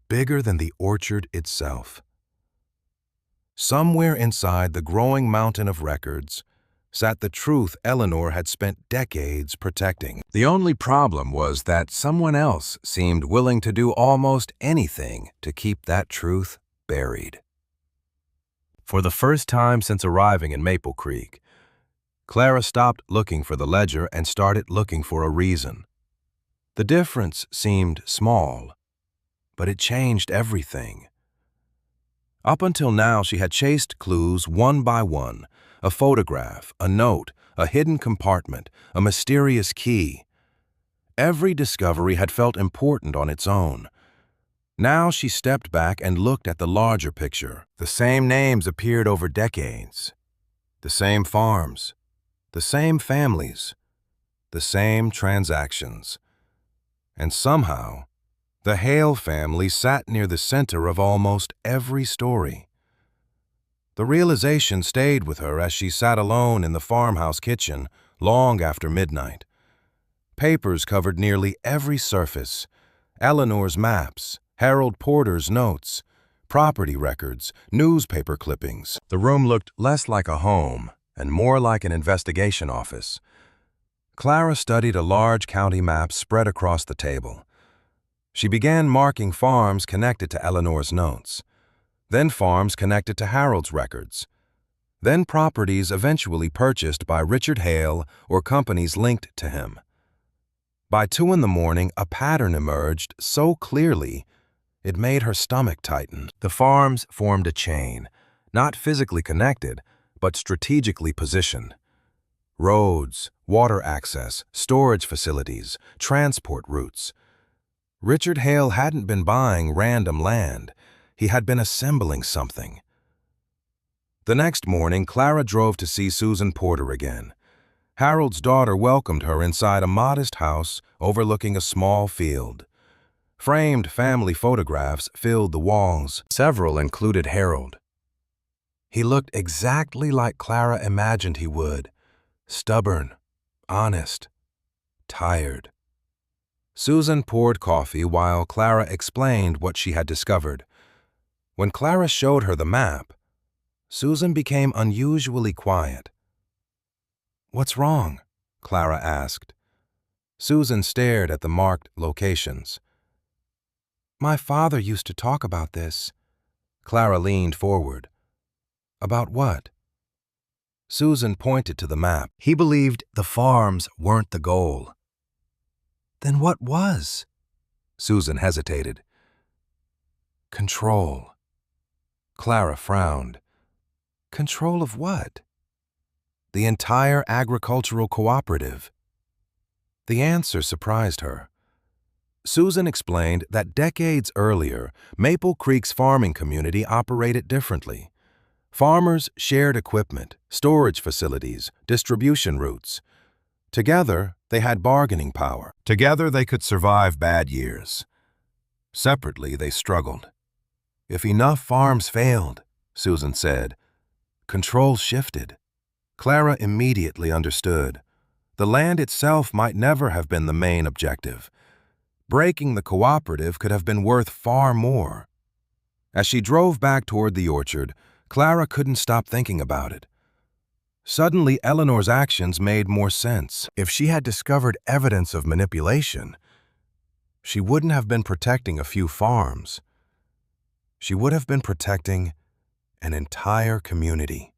bigger than the orchard itself. Somewhere inside the growing mountain of records sat the truth Eleanor had spent decades protecting. The only problem was that someone else seemed willing to do almost anything to keep that truth buried. For the first time since arriving in Maple Creek, Clara stopped looking for the ledger and started looking for a reason. The difference seemed small, but it changed everything. Up until now, she had chased clues one by one: a photograph, a note, a hidden compartment, a mysterious key. Every discovery had felt important on its own. Now she stepped back and looked at the larger picture. The same names appeared over decades. The same farms. The same families. The same transactions. And somehow, the Hale family sat near the center of almost every story. The realization stayed with her as she sat alone in the farmhouse kitchen long after midnight. Papers covered nearly every surface: Eleanor's maps, Harold Porter's notes, property records, newspaper clippings. The room looked less like a home and more like an investigation office. Clara studied a large county map spread across the table. She began marking farms connected to Eleanor's notes, then farms connected to Harold's records, then properties eventually purchased by Richard Hale or companies linked to him. By 2 in the morning, a pattern emerged so clearly it made her stomach tighten. The farms formed a chain, not physically connected, but strategically positioned. Roads, water access, storage facilities, transport routes. Richard Hale hadn't been buying random land. He had been assembling something. The next morning, Clara drove to see Susan Porter again. Harold's daughter welcomed her inside a modest house overlooking a small field. Framed family photographs filled the walls. Several included Harold. He looked exactly like Clara imagined he would: stubborn, honest, tired. Susan poured coffee while Clara explained what she had discovered. When Clara showed her the map, Susan became unusually quiet. "What's wrong?" Clara asked. Susan stared at the marked locations. "My father used to talk about this." Clara leaned forward. "About what?" Susan pointed to the map. "He believed the farms weren't the goal." "Then what was?" Susan hesitated. "Control." Clara frowned. "Control of what?" "The entire agricultural cooperative." The answer surprised her. Susan explained that decades earlier, Maple Creek's farming community operated differently. Farmers shared equipment, storage facilities, distribution routes. Together, they had bargaining power. Together, they could survive bad years. Separately, they struggled. If enough farms failed, Susan said, control shifted. Clara immediately understood. The land itself might never have been the main objective. Breaking the cooperative could have been worth far more. As she drove back toward the orchard, Clara couldn't stop thinking about it. Suddenly, Eleanor's actions made more sense. If she had discovered evidence of manipulation, she wouldn't have been protecting a few farms. She would have been protecting an entire community.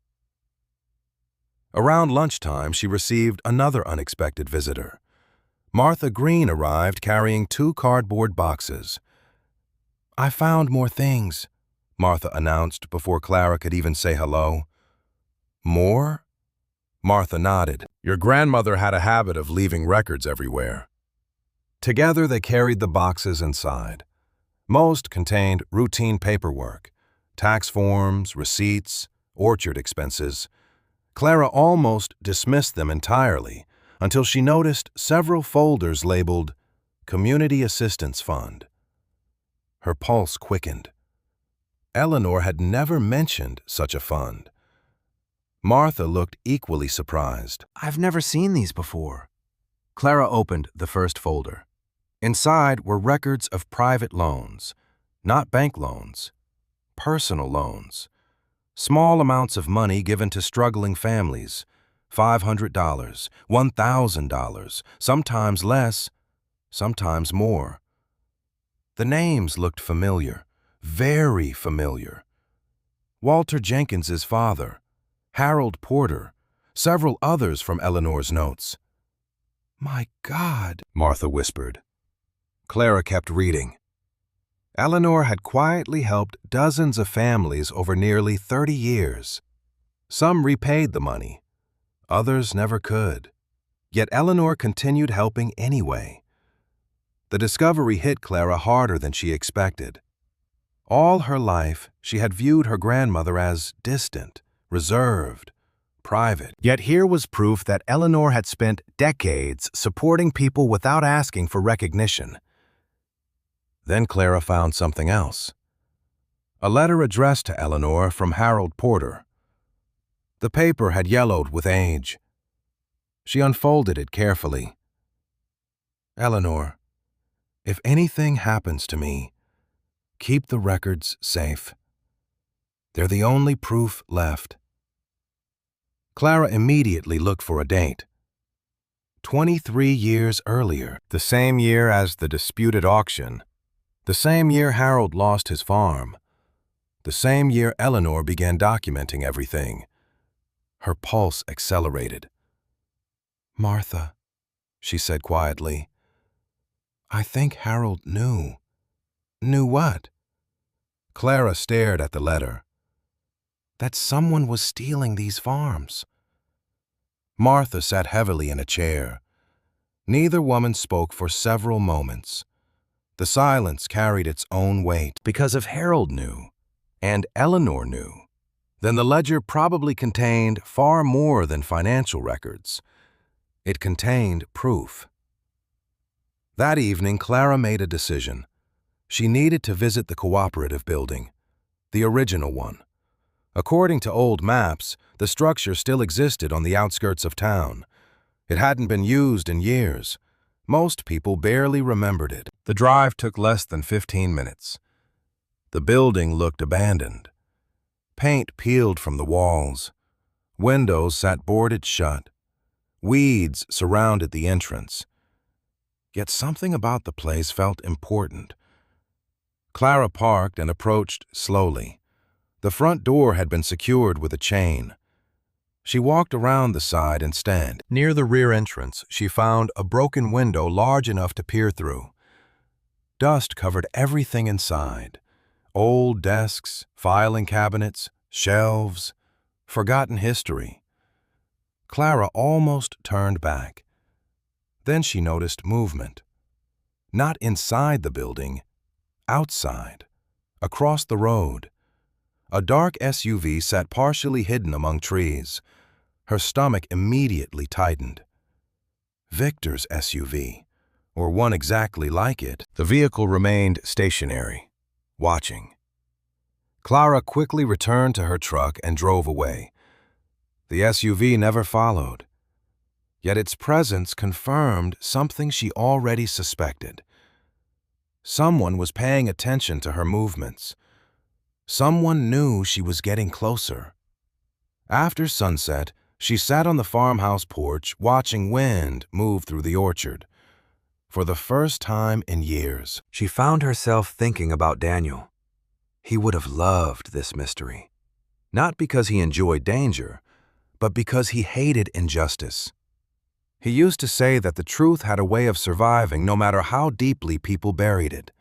Around lunchtime, she received another unexpected visitor. Martha Green arrived carrying 2 cardboard boxes. "I found more things," Martha announced before Clara could even say hello. "More?" Martha nodded. "Your grandmother had a habit of leaving records everywhere." Together they carried the boxes inside. Most contained routine paperwork, tax forms, receipts, orchard expenses. Clara almost dismissed them entirely until she noticed several folders labeled Community Assistance Fund. Her pulse quickened. Eleanor had never mentioned such a fund. Martha looked equally surprised. "I've never seen these before." Clara opened the first folder. Inside were records of private loans, not bank loans, personal loans. Small amounts of money given to struggling families, $500, $1,000, sometimes less, sometimes more. The names looked familiar, very familiar. Walter Jenkins's father, Harold Porter, several others from Eleanor's notes. "My God," Martha whispered. Clara kept reading. Eleanor had quietly helped dozens of families over nearly 30 years. Some repaid the money, others never could. Yet Eleanor continued helping anyway. The discovery hit Clara harder than she expected. All her life, she had viewed her grandmother as distant, reserved, private. Yet here was proof that Eleanor had spent decades supporting people without asking for recognition. Then Clara found something else. A letter addressed to Eleanor from Harold Porter. The paper had yellowed with age. She unfolded it carefully. "Eleanor, if anything happens to me, keep the records safe. They're the only proof left." Clara immediately looked for a date. 23 years earlier, the same year as the disputed auction, the same year Harold lost his farm, the same year Eleanor began documenting everything. Her pulse accelerated. "Martha," she said quietly, "I think Harold knew." "Knew what?" Clara stared at the letter. "That someone was stealing these farms." Martha sat heavily in a chair. Neither woman spoke for several moments. The silence carried its own weight. Because if Harold knew, and Eleanor knew, then the ledger probably contained far more than financial records. It contained proof. That evening, Clara made a decision. She needed to visit the cooperative building, the original one. According to old maps, the structure still existed on the outskirts of town. It hadn't been used in years. Most people barely remembered it. The drive took less than 15 minutes. The building looked abandoned. Paint peeled from the walls. Windows sat boarded shut. Weeds surrounded the entrance. Yet something about the place felt important. Clara parked and approached slowly. The front door had been secured with a chain. She walked around the side and stand. Near the rear entrance, she found a broken window large enough to peer through. Dust covered everything inside. Old desks, filing cabinets, shelves, forgotten history. Clara almost turned back. Then she noticed movement. Not inside the building, outside, across the road. A dark SUV sat partially hidden among trees. Her stomach immediately tightened. Victor's SUV, or one exactly like it. The vehicle remained stationary, watching. Clara quickly returned to her truck and drove away. The SUV never followed. Yet its presence confirmed something she already suspected. Someone was paying attention to her movements. Someone knew she was getting closer. After sunset, she sat on the farmhouse porch watching wind move through the orchard. For the first time in years, she found herself thinking about Daniel. He would have loved this mystery. Not because he enjoyed danger, but because he hated injustice. He used to say that the truth had a way of surviving no matter how deeply people buried it.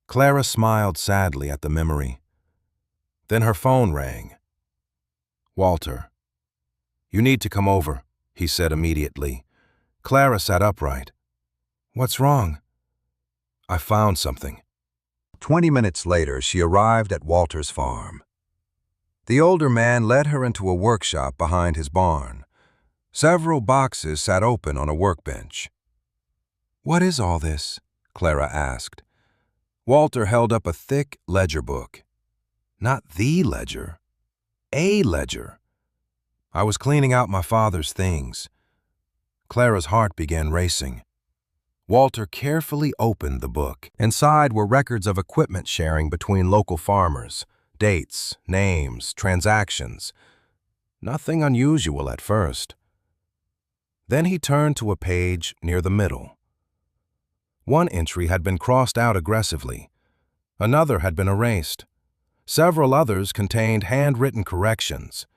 Clara smiled sadly at the memory. Then her phone rang. "Walter, you need to come over," he said immediately. Clara sat upright. "What's wrong?" "I found something." 20 minutes later, she arrived at Walter's farm. The older man led her into a workshop behind his barn. Several boxes sat open on a workbench. "What is all this?" Clara asked. Walter held up a thick ledger book. "Not the ledger, a ledger." "I was cleaning out my father's things." Clara's heart began racing. Walter carefully opened the book. Inside were records of equipment sharing between local farmers, dates, names, transactions. Nothing unusual at first. Then he turned to a page near the middle. One entry had been crossed out aggressively. Another had been erased. Several others contained handwritten corrections.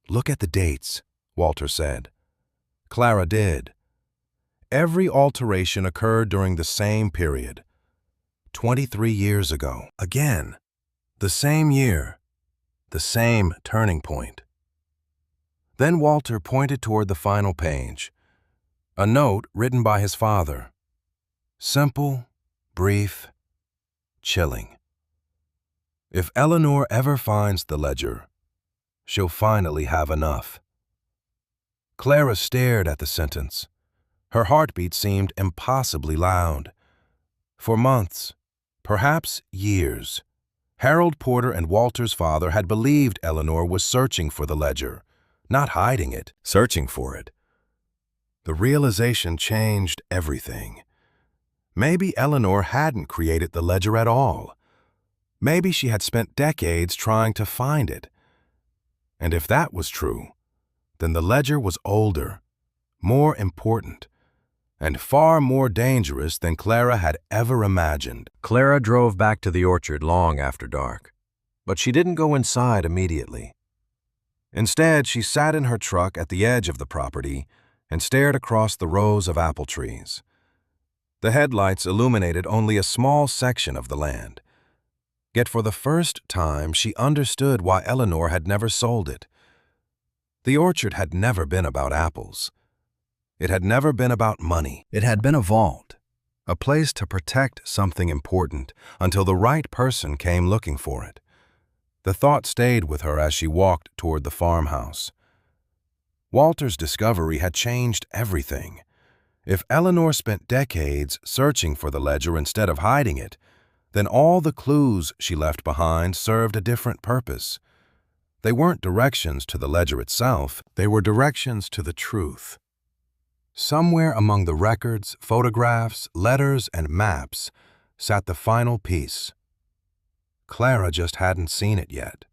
"Look at the dates," Walter said. Clara did. Every alteration occurred during the same period. 23 years ago. Again. The same year. The same turning point. Then Walter pointed toward the final page. A note written by his father. Simple, brief, chilling. "If Eleanor ever finds the ledger, she'll finally have enough." Clara stared at the sentence. Her heartbeat seemed impossibly loud. For months, perhaps years, Harold Porter and Walter's father had believed Eleanor was searching for the ledger, not hiding it, searching for it. The realization changed everything. Maybe Eleanor hadn't created the ledger at all. Maybe she had spent decades trying to find it. And if that was true, then the ledger was older, more important, and far more dangerous than Clara had ever imagined. Clara drove back to the orchard long after dark, but she didn't go inside immediately. Instead, she sat in her truck at the edge of the property and stared across the rows of apple trees. The headlights illuminated only a small section of the land. Yet for the first time, she understood why Eleanor had never sold it. The orchard had never been about apples. It had never been about money. It had been a vault, a place to protect something important until the right person came looking for it. The thought stayed with her as she walked toward the farmhouse. Walter's discovery had changed everything. If Eleanor spent decades searching for the ledger instead of hiding it, then all the clues she left behind served a different purpose. They weren't directions to the ledger itself, they were directions to the truth. Somewhere among the records, photographs, letters, and maps sat the final piece. Clara just hadn't seen it yet.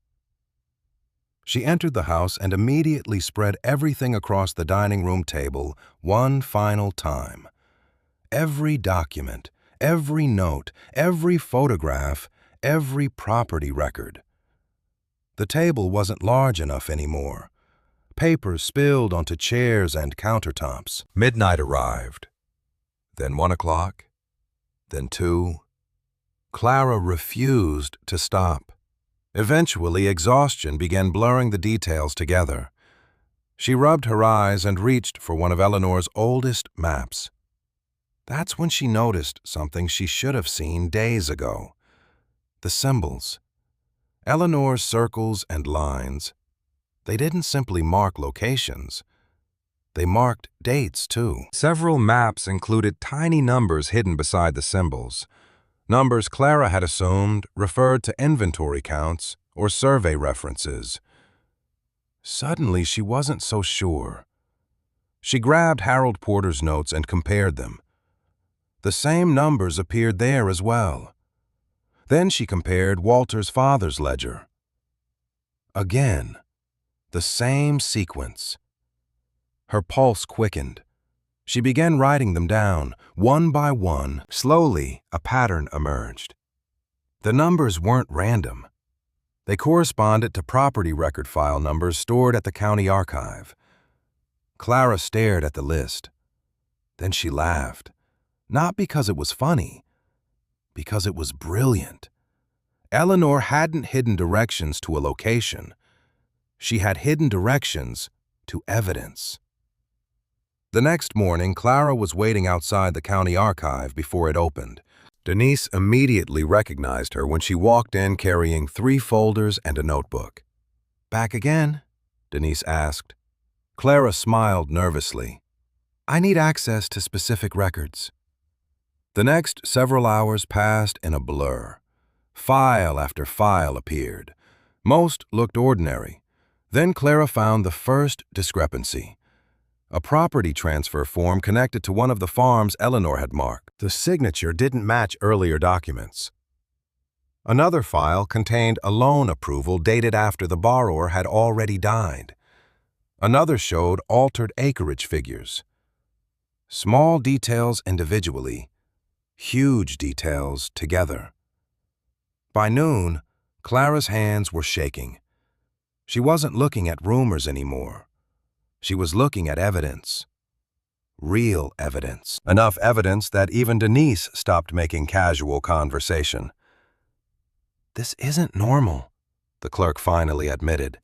She entered the house and immediately spread everything across the dining room table one final time. Every document, every note, every photograph, every property record. The table wasn't large enough anymore. Papers spilled onto chairs and countertops. Midnight arrived. Then 1 o'clock. Then 2. Clara refused to stop. Eventually, exhaustion began blurring the details together. She rubbed her eyes and reached for one of Eleanor's oldest maps. That's when she noticed something she should have seen days ago. The symbols. Eleanor's circles and lines. They didn't simply mark locations. They marked dates, too. Several maps included tiny numbers hidden beside the symbols. Numbers Clara had assumed referred to inventory counts or survey references. Suddenly, she wasn't so sure. She grabbed Harold Porter's notes and compared them. The same numbers appeared there as well. Then she compared Walter's father's ledger. Again, the same sequence. Her pulse quickened. She began writing them down, one by one. Slowly, a pattern emerged. The numbers weren't random. They corresponded to property record file numbers stored at the county archive. Clara stared at the list. Then she laughed, not because it was funny, because it was brilliant. Eleanor hadn't hidden directions to a location. She had hidden directions to evidence. The next morning, Clara was waiting outside the county archive before it opened. Denise immediately recognized her when she walked in carrying 3 folders and a notebook. "Back again?" Denise asked. Clara smiled nervously. "I need access to specific records." The next several hours passed in a blur. File after file appeared. Most looked ordinary. Then Clara found the first discrepancy. A property transfer form connected to one of the farms Eleanor had marked. The signature didn't match earlier documents. Another file contained a loan approval dated after the borrower had already died. Another showed altered acreage figures. Small details individually, huge details together. By noon, Clara's hands were shaking. She wasn't looking at rumors anymore. She was looking at evidence. Real evidence. Enough evidence that even Denise stopped making casual conversation. "This isn't normal," the clerk finally admitted.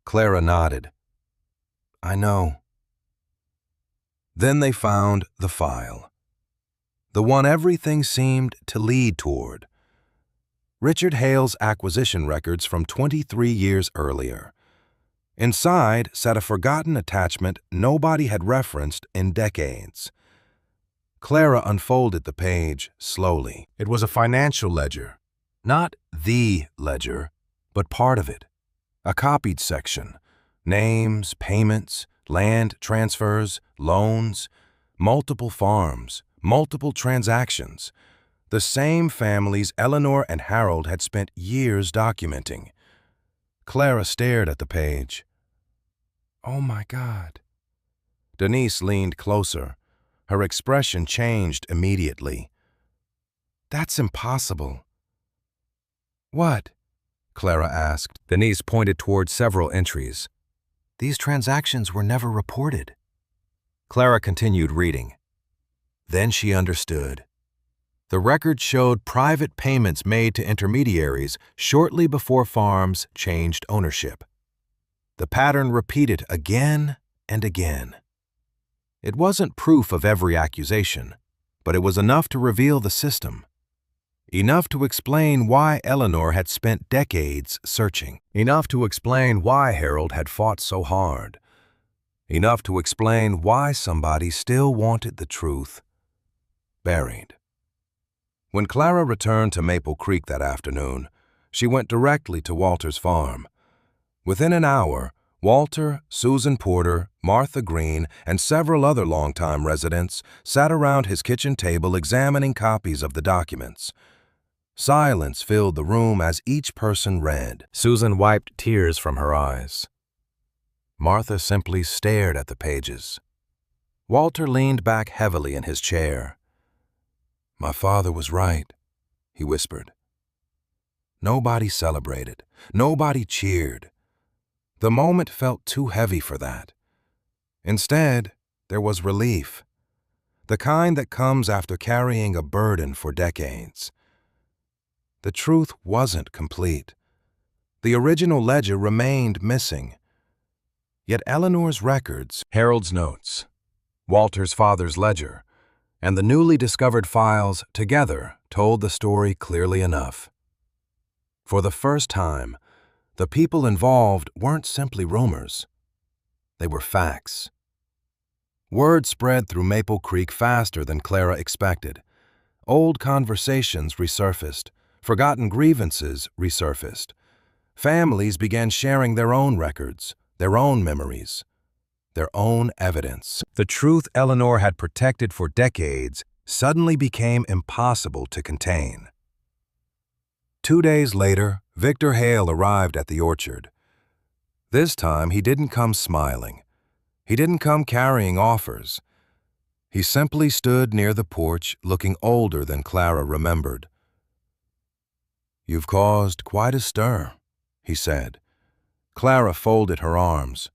Clara nodded. "I know." Then they found the file. The one everything seemed to lead toward. Richard Hale's acquisition records from 23 years earlier. Inside sat a forgotten attachment nobody had referenced in decades. Clara unfolded the page slowly. It was a financial ledger. Not the ledger, but part of it. A copied section. Names, payments, land transfers, loans, multiple farms, multiple transactions. The same families Eleanor and Harold had spent years documenting. Clara stared at the page. "Oh my God." Denise leaned closer. Her expression changed immediately. "That's impossible." "What?" Clara asked. Denise pointed toward several entries. "These transactions were never reported." Clara continued reading. Then she understood. The record showed private payments made to intermediaries shortly before farms changed ownership. The pattern repeated again and again. It wasn't proof of every accusation, but it was enough to reveal the system. Enough to explain why Eleanor had spent decades searching. Enough to explain why Harold had fought so hard. Enough to explain why somebody still wanted the truth buried. When Clara returned to Maple Creek that afternoon, she went directly to Walter's farm. Within an hour, Walter, Susan Porter, Martha Green, and several other longtime residents sat around his kitchen table examining copies of the documents. Silence filled the room as each person read. Susan wiped tears from her eyes. Martha simply stared at the pages. Walter leaned back heavily in his chair. "My father was right," he whispered. Nobody celebrated. Nobody cheered. The moment felt too heavy for that. Instead, there was relief. The kind that comes after carrying a burden for decades. The truth wasn't complete. The original ledger remained missing. Yet Eleanor's records, Harold's notes, Walter's father's ledger, and the newly discovered files together told the story clearly enough. For the first time, the people involved weren't simply rumors. They were facts. Word spread through Maple Creek faster than Clara expected. Old conversations resurfaced. Forgotten grievances resurfaced. Families began sharing their own records, their own memories, their own evidence. The truth Eleanor had protected for decades suddenly became impossible to contain. 2 days later, Victor Hale arrived at the orchard. This time, he didn't come smiling. He didn't come carrying offers. He simply stood near the porch, looking older than Clara remembered. You've caused quite a stir, he said. Clara folded her arms.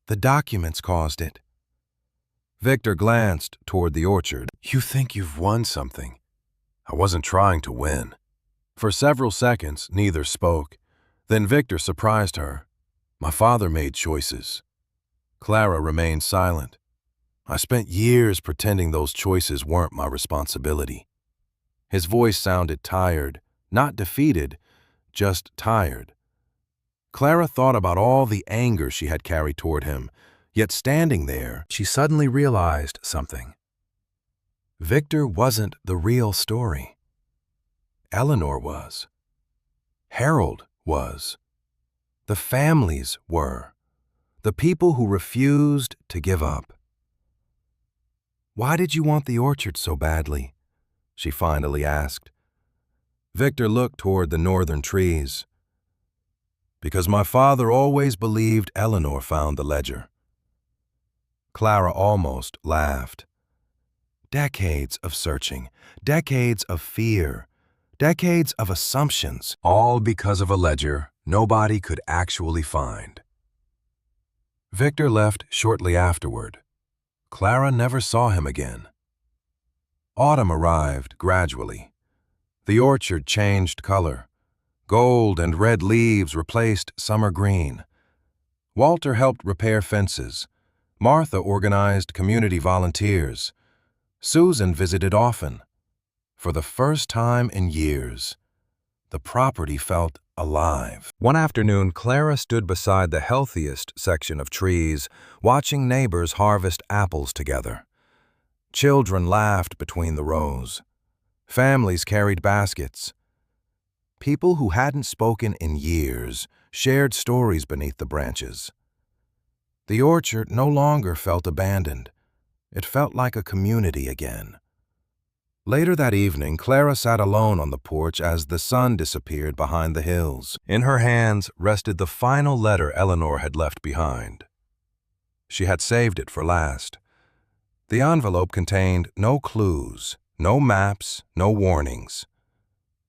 The documents caused it. Victor glanced toward the orchard. You think you've won something? I wasn't trying to win. For several seconds, neither spoke. Then Victor surprised her. My father made choices. Clara remained silent. I spent years pretending those choices weren't my responsibility. His voice sounded tired, not defeated, just tired. Clara thought about all the anger she had carried toward him, yet standing there, She suddenly realized something. Victor wasn't the real story. Eleanor was. Harold was. The families were. The people who refused to give up. Why did you want the orchard so badly? She finally asked. Victor looked toward the northern trees. Because my father always believed Eleanor found the ledger. Clara almost laughed. Decades of searching, decades of fear, decades of assumptions. All because of a ledger nobody could actually find. Victor left shortly afterward. Clara never saw him again. Autumn arrived gradually. The orchard changed color. Gold and red leaves replaced summer green. Walter helped repair fences. Martha organized community volunteers. Susan visited often. For the first time in years, the property felt alive. One afternoon, Clara stood beside the healthiest section of trees, watching neighbors harvest apples together. Children laughed between the rows. Families carried baskets. People who hadn't spoken in years shared stories beneath the branches. The orchard no longer felt abandoned. It felt like a community again. Later that evening, Clara sat alone on the porch as the sun disappeared behind the hills. In her hands rested the final letter Eleanor had left behind. She had saved it for last. The envelope contained no clues, no maps, no warnings.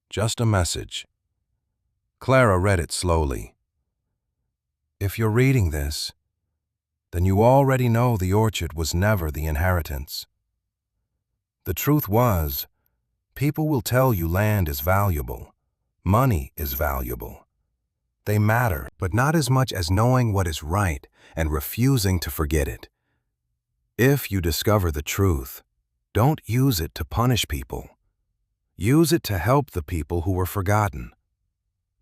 Just a message. Clara read it slowly. If you're reading this, then you already know the orchard was never the inheritance. The truth was, people will tell you land is valuable, money is valuable. They matter, but not as much as knowing what is right and refusing to forget it. If you discover the truth, don't use it to punish people. Use it to help the people who were forgotten.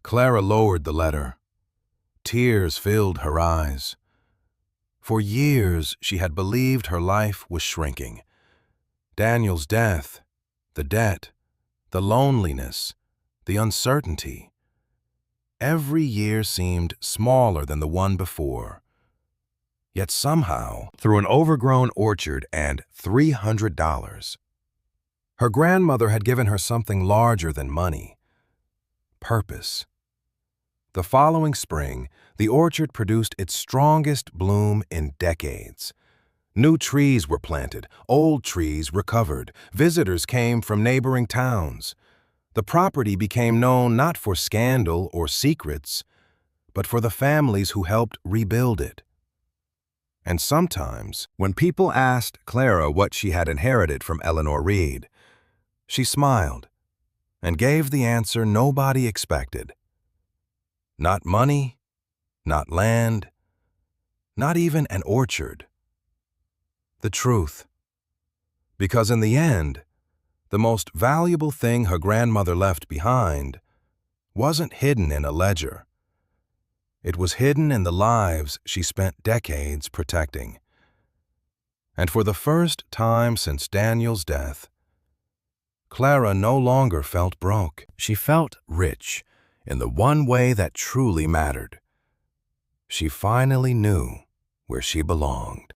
Clara lowered the letter. Tears filled her eyes. For years, she had believed her life was shrinking. Daniel's death, the debt, the loneliness, the uncertainty. Every year seemed smaller than the one before. Yet somehow, through an overgrown orchard and $300, her grandmother had given her something larger than money: purpose. The following spring, the orchard produced its strongest bloom in decades. New trees were planted, old trees recovered, visitors came from neighboring towns. The property became known not for scandal or secrets, but for the families who helped rebuild it. And sometimes, when people asked Clara what she had inherited from Eleanor Reed, she smiled and gave the answer nobody expected. Not money, not land, not even an orchard. The truth. Because in the end, the most valuable thing her grandmother left behind wasn't hidden in a ledger. It was hidden in the lives she spent decades protecting. And for the first time since Daniel's death, Clara no longer felt broke. She felt rich in the one way that truly mattered. She finally knew where she belonged.